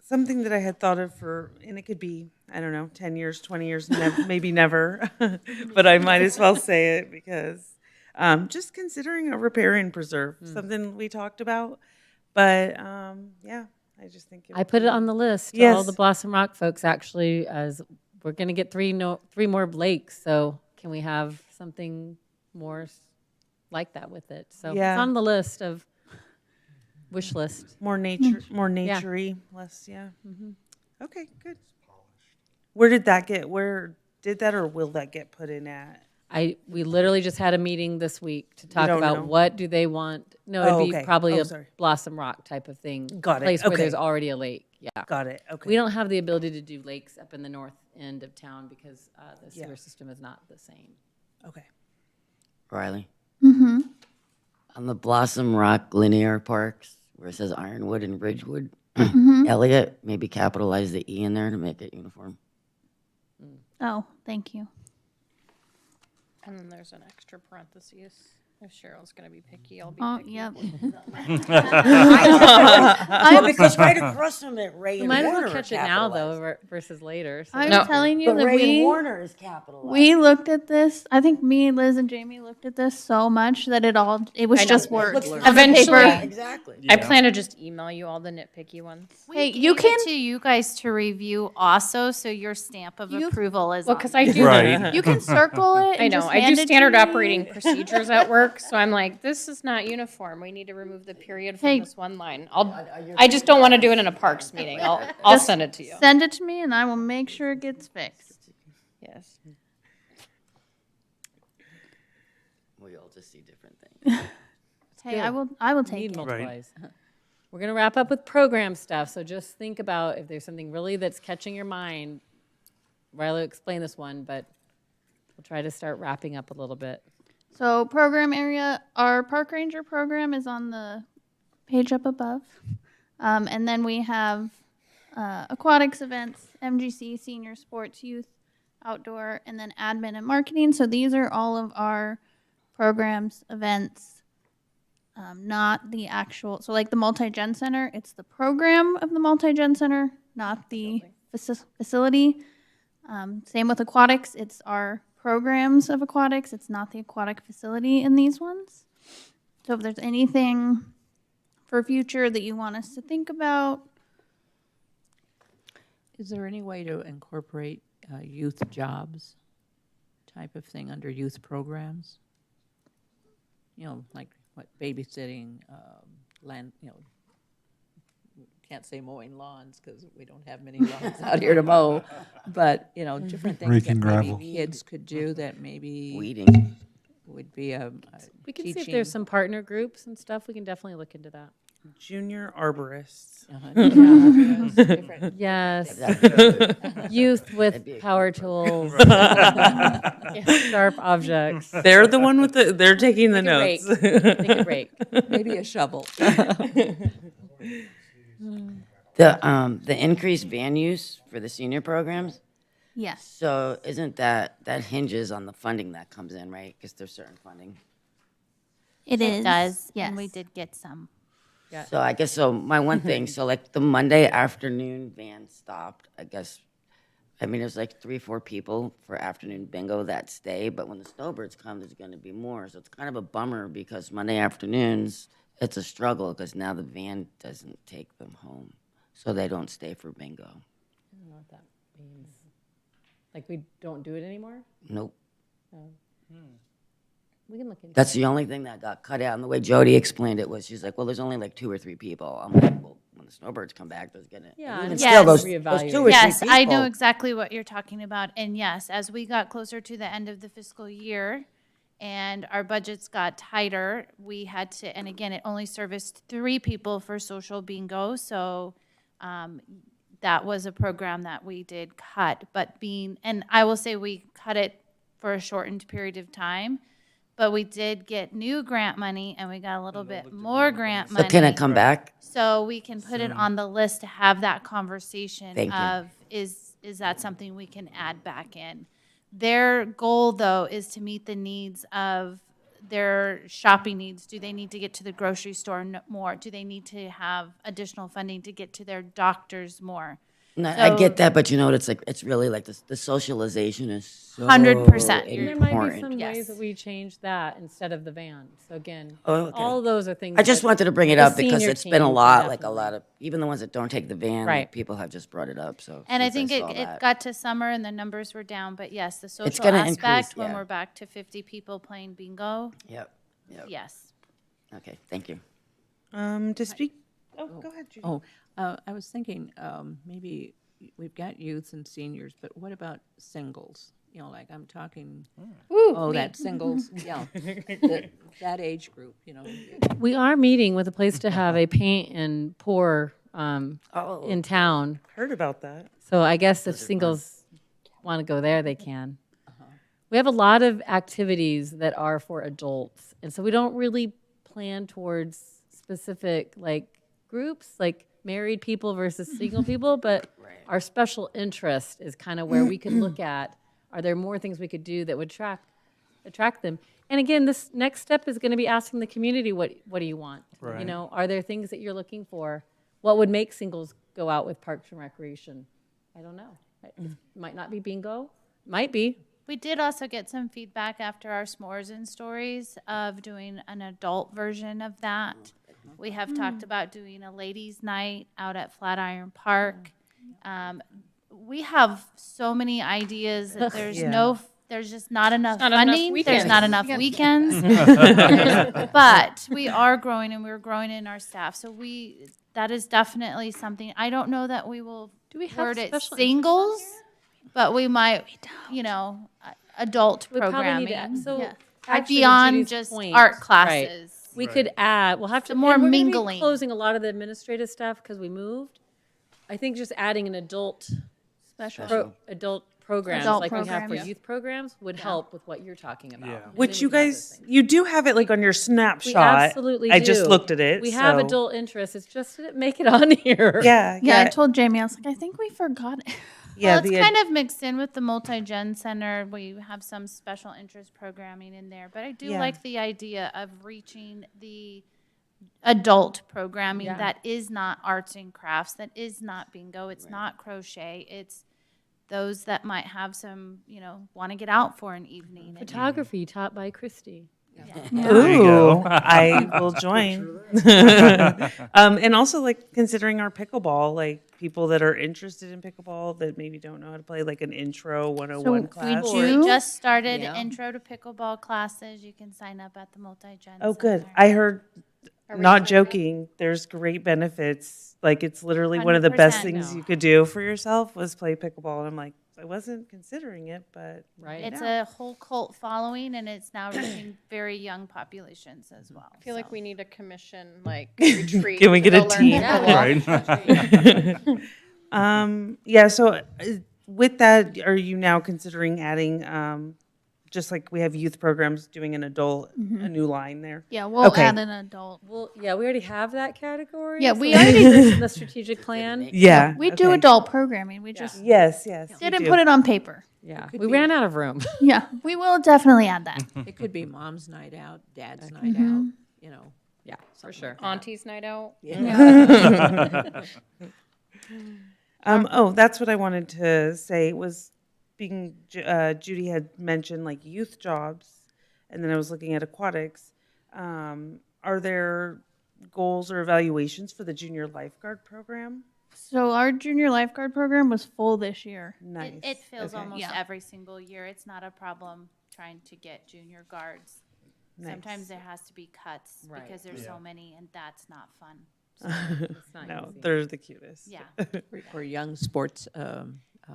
Something that I had thought of and it could be, I don't know, 10 years, 20 years, maybe never, but I might as well say it because just considering a riparian preserve, something we talked about. But yeah, I just think
I put it on the list.
Yes.
All the Blossom Rock folks actually, as we're going to get three more lakes. So can we have something more like that with it? So
Yeah.
it's on the list of wish list.
more naturey, less, yeah. Okay, good. Where did that or will that get put in at?
We literally just had a meeting this week to talk
don't
about
know?
what do they want. No,
Oh,
it'd be
okay.
probably
Oh,
a
sorry.
Blossom Rock type of thing.
Got it.
Place where
Okay.
there's already a lake. Yeah.
Got it, okay.
We don't have the ability to do lakes up in the north end of town because the sewer
Yeah.
system is not the same.
Okay.
Riley?
Mm-hmm.
On the Blossom Rock Linear Parks, where it says Ironwood and Ridgewood,
Mm-hmm.
Elliot, maybe capitalize the E in there to make it uniform.
Oh, thank you.
And then there's an extra parentheses. If Cheryl's gonna be picky, I'll be
Oh,
picky.
yep.
Because right across from it, Ray
We
and
might as well
Warner
catch
are
it now,
capitalized.
though, versus later. So.
I'm
No.
telling you
But
that
Ray and
we
Warner is capitalized.
looked at this. I think me, Liz, and Jamie looked at this so much that it was
I know.
just
It
words.
Looks
on the
Eventually-
paper.
Exactly.
I plan to just email you all the nitpicky ones.
Hey,
We
you
gave
can
it to you guys to review also, so your stamp of
You-
approval is
Well,
on
because
there.
I do.
Right.
you can circle it.
I
and
know.
just
I do
hand it to
standard
me.
operating procedures at work, so I'm like, this is not uniform. We need to remove the period from
Hey.
this one line. I just don't want to do it in a parks meeting. I'll send it to you.
Send it to me, and I will make sure it gets fixed.
Yes.
We all just see different things.
Hey, I will take
Need
it.
multiplies. We're going to wrap up with program stuff. So just think about if there's something really that's catching your mind. Riley explained this one, but we'll try to start wrapping up a little bit.
So program area, our park ranger program is on the page up above. And then we have aquatics events, MGC, senior sports, youth, outdoor, and then admin and marketing. So these are all of our programs, events, not the actual, so like the multi-gen center, it's the program of the multi-gen center, not the facility. Same with aquatics, it's our programs of aquatics, it's not the aquatic facility in these ones. So if there's anything for future that you want us to think about,
Is there any way to incorporate youth jobs type of thing under youth programs? You know, like what, babysitting, land, can't say mowing lawns because we don't have many lawns out here to mow. But, different things
Raking
that maybe
gravel.
kids could do that maybe
Weeding.
would be a
We can see if
teaching-
there's some partner groups and stuff. We can definitely look into that.
Junior arborists.
different-
Yes.
That'd
Youth with
That'd be a
power
cool
tools, sharp objects.
They're the one they're taking the
Take a
notes.
break. Take a break.
maybe a shovel.
The increased van use for the senior programs,
yes.
so isn't that hinges on the funding that comes in, right? Because there's certain funding.
It is.
does,
yes.
and we did get some.
So I guess, my one thing, so like the Monday afternoon van stopped, I guess, I mean, there's like 3-4 people for afternoon bingo that stay, but when the snowbirds come, there's gonna be more. So it's kind of a bummer because Monday afternoons, it's a struggle because now the van doesn't take them home. So they don't stay for bingo.
I don't know what that means. Like we don't do it anymore?
Nope.
We can look into
That's the only thing that got cut out. And the way Jody explained it was, she's like, well, there's only like 2 or 3 people. I'm like, well, when the snowbirds come back, there's gonna.
Yeah,
And even
and
still,
Yes.
those 2 or 3
Yes, I know
people-
exactly what you're talking about. And yes, as we got closer to the end of the fiscal year
and our budgets got tighter, we had to, and again, it only serviced 3 people for social bingo, so that was a program that we did cut. But and I will say we cut it for a shortened period of time, but we did get new grant money, and we got a little bit more grant money.
So can it come back?
So we can put it on the list to have that conversation
Thank you.
of, is that something we can add back in? Their goal, though, is to meet the needs of their shopping needs. Do they need to get to the grocery store more? Do they need to have additional funding to get to their doctors more?
No, I get that, but you know what? It's really like the socialization is so
100%.
And there might be
important.
some ways
Yes.
that we change that instead of the van. So again,
Oh, okay.
all those are things.
I just
that
wanted to bring it
the
up because
senior
it's been a
teams
lot, like a
definitely-
lot of, even the ones that don't take the van,
Right.
like, people have just brought it up, so.
And I
since
think
saw
it
that.
got to summer and the numbers were down, but yes, the social
gonna
aspect,
increase,
when
yeah.
we're back to 50 people playing bingo,
Yep, yep.
yes.
Okay, thank you.
To speak, go ahead, Judy.
I was thinking, maybe we've got youths and seniors, but what about singles? You know, like I'm talking, that singles, yeah, that age group, you know.
We are meeting with a place to have a paint and pour
Oh.
in town.
Heard about that.
So I guess if singles want to go there, they can. We have a lot of activities that are for adults, and so we don't really plan towards specific like groups, like married people versus single people, but our special interest is kind of where we could look at, are there more things we could do that would attract them? And again, this next step is going to be asking the community, what do you want?
Right.
You know, are there things that you're looking for? What would make singles go out with Parks and Recreation? I don't know. It might not be bingo. Might be.
We did also get some feedback after our s'mores and stories of doing an adult version of that. We have talked about doing a ladies' night out at Flatiron Park. We have so many ideas that there's just not enough
Not enough
funding. There's
weekends.
not enough weekends. But we are growing, and we're growing in our staff. So that is definitely something. I don't know that we will
we have
word it
special
singles, but we might, adult
We probably
programming.
need to add- so
Yeah.
actually, to
Beyond
Judy's
just
point,
art
right.
classes.
We could add, we'll have to,
Some more
and we're gonna be
mingling.
closing a lot of the administrative stuff because we moved. I think just adding an adult programs
Adult
like we have for
programs.
youth programs would help with what you're talking about.
Yeah.
And then
Which
we
you
can add those
guys,
things.
you do have it like on your snapshot.
We absolutely
I
do.
just looked at it.
We have
so-
adult interests. It's just didn't make it on here.
Yeah,
Yeah, I
yeah.
told Jamie, I was like, I think we forgot it.
Yeah,
Well, it's kind of mixed in with the multi-gen center. We have some special interest programming in there, but I do
Yeah.
like the idea of reaching the adult programming
Yeah.
that is not arts and crafts, that is not bingo, it's not crochet, it's those that might have some, want to get out for an evening. and-
Photography taught by Christy.
Ooh,
you go.
I will join. And also, like, considering our pickleball, like, people that are interested in pickleball that maybe don't know how to play, like, an intro 101
we
class.
do-
We just started
Yeah.
intro to pickleball classes. You can sign up at the multi-gen.
Oh, good.
Center.
I heard,
Are we
not
starting?
joking, there's great benefits. Like, it's literally one of the best
100%.
things you could do for yourself was play pickleball. And I'm like, I wasn't considering it, but
Right.
It's a whole cult following, and it's now reaching very young populations as well.
I feel like
so.
we need a commission, like, retreat.
Can we
to
get a
go learn
team?
pickleball.
Right.
Yeah, so with that, are you now considering adding, just like we have youth programs, doing an adult, a new line there?
Yeah, we'll
Okay.
add an adult.
Well, yeah, we already have that category.
Yeah,
so
we
maybe
already-
this is the strategic plan.
Yeah.
We do
okay.
adult programming. We just
Yes, yes. we
didn't
do.
put it on paper.
Yeah,
could
we
be.
ran out of room.
Yeah, we will definitely add that.
It could be mom's night out, dad's night out, you know.
Yeah, for sure.
Auntie's night out.
Oh, that's what I wanted to say was being, Judy had mentioned like youth jobs, and then I was looking at aquatics. Are there goals or evaluations for the junior lifeguard program?
So our junior lifeguard program was full this year.
Nice.
It fills
Okay.
almost
Yeah.
every single year. It's not a problem trying to get junior guards.
Nice.
Sometimes there has to be cuts
Right.
because there's
Yeah.
so many, and that's not fun.
It's not
No,
easy.
they're the cutest.
Yeah.
For young sports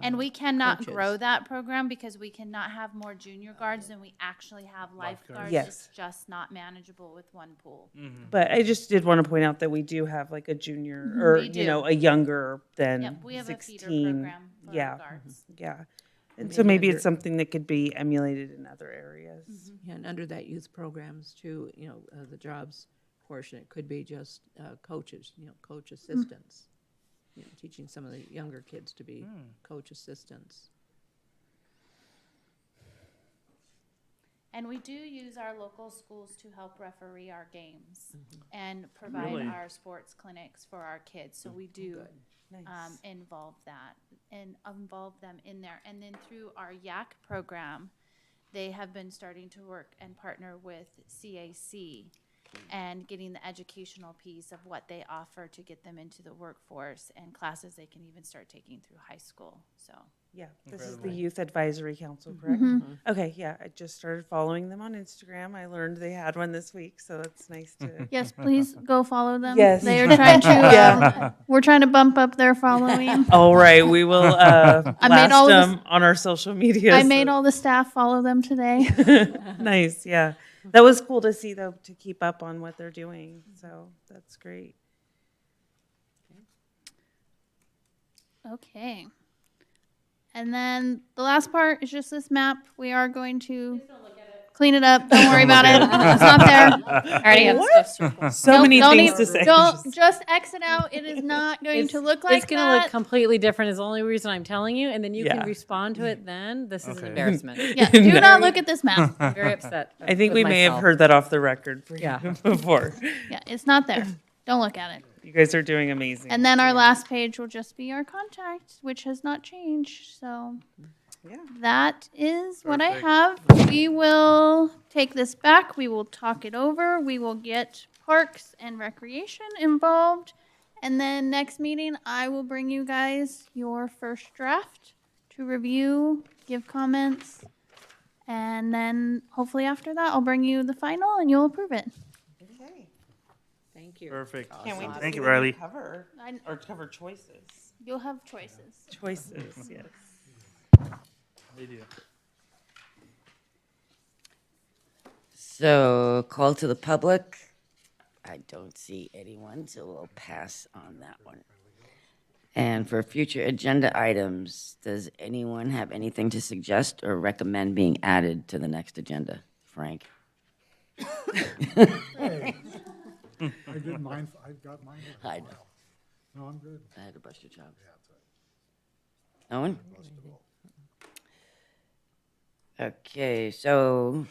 And we cannot
coaches.
grow that program because we cannot have more junior guards than we actually have lifeguards.
Yes.
It's just not manageable with one pool.
But I just did want to point out that we do have like a junior or,
We do.
a younger than
Yep, we have a feeder
16.
program for
Yeah.
our guards.
Yeah. And so maybe it's something that could be emulated in other areas.
Yeah, and under that youth programs too, the jobs portion, it could be just coaches, coach assistants. Teaching some of the younger kids to be coach assistants.
And we do use our local schools to help referee our games and provide
Really?
our sports clinics for our kids. So we do
Nice.
involve that and involve them in there. And then through our YAC program, they have been starting to work and partner with CAC and getting the educational piece of what they offer to get them into the workforce and classes they can even start taking through high school. So
Yeah, this is the Youth Advisory Council, correct? Okay, yeah, I just started following them on Instagram. I learned they had one this week, so it's nice to.
yes, please go follow them.
Yes.
They are trying to,
Yeah.
we're trying to bump up their following.
All right, we will
made all
blast
of
them on our social media.
I made all the staff follow them today.
Nice, yeah. That was cool to see, though, to keep up on what they're doing. So that's great.
Okay. And then the last part is just this map. We are going to clean it up. Don't worry about it. It's not there.
I already had stuff circled.
So
Nope,
many
don't
things
even-
to say.
Don't just exit out. It is not going to look like
It's going to
that.
look completely different is the only reason I'm telling you, and then you
Yeah.
can respond to it then. This is an
Okay.
embarrassment.
Yeah, do not look at this map.
I'm very upset.
I think
with
we may have
myself.
heard that off the record for
Yeah.
before.
Yeah, it's not there. Don't look at it.
You guys are doing amazing.
And then our last page will just be our contact, which has not changed. So
Yeah.
that is what I
Perfect.
have. We will take this back. We will talk it over. We will get parks and recreation involved. And then next meeting, I will bring you guys your first draft to review, give comments. And then hopefully after that, I'll bring you the final and you'll approve it.
Okay.
Thank you.
Perfect.
Can't wait to
Thank
see
you,
what
Riley.
cover
I-
or cover choices.
You'll have choices.
Choices, yes.
They do.
So, call to the public. I don't see anyone, so we'll pass on that one. And for future agenda items, does anyone have anything to suggest or recommend being added to the next agenda? Frank?
I did mine, I got mine.
I know.
No, I'm good.
I had to bust your chops. Owen? Okay, so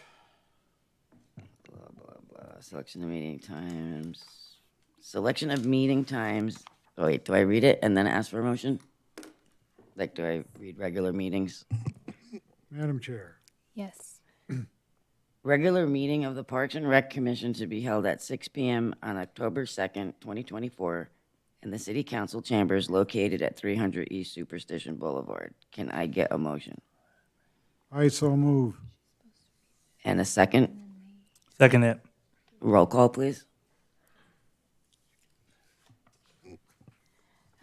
blah, blah, blah. Selection of meeting times. Selection of meeting times. Oh, wait, do I read it and then ask for a motion? Like, do I read regular meetings?
Madam Chair,
Yes.
Regular meeting of the Parks and Rec Commission to be held at 6 p.m. on October 2nd, 2024, in the City Council chambers located at 300 East Superstition Boulevard. Can I get a motion?
I so move.
And a second?
Second it.
Roll call, please.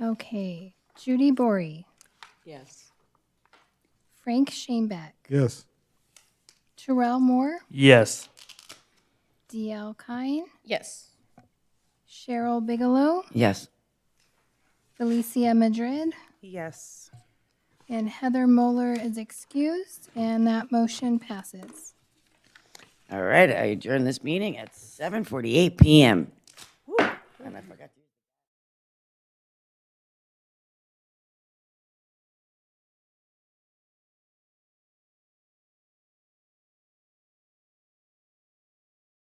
Okay. Judy Bory,
Yes.
Frank Shanebeck,
Yes.
Terrell Moore,
Yes.
D.L. Kine,
Yes.
Cheryl Bigelow,
Yes.
Felicia Madrid,
Yes.
and Heather Moeller is excused, and that motion passes.
All right, I adjourn this meeting at 7:48 p.m. And I forgot to.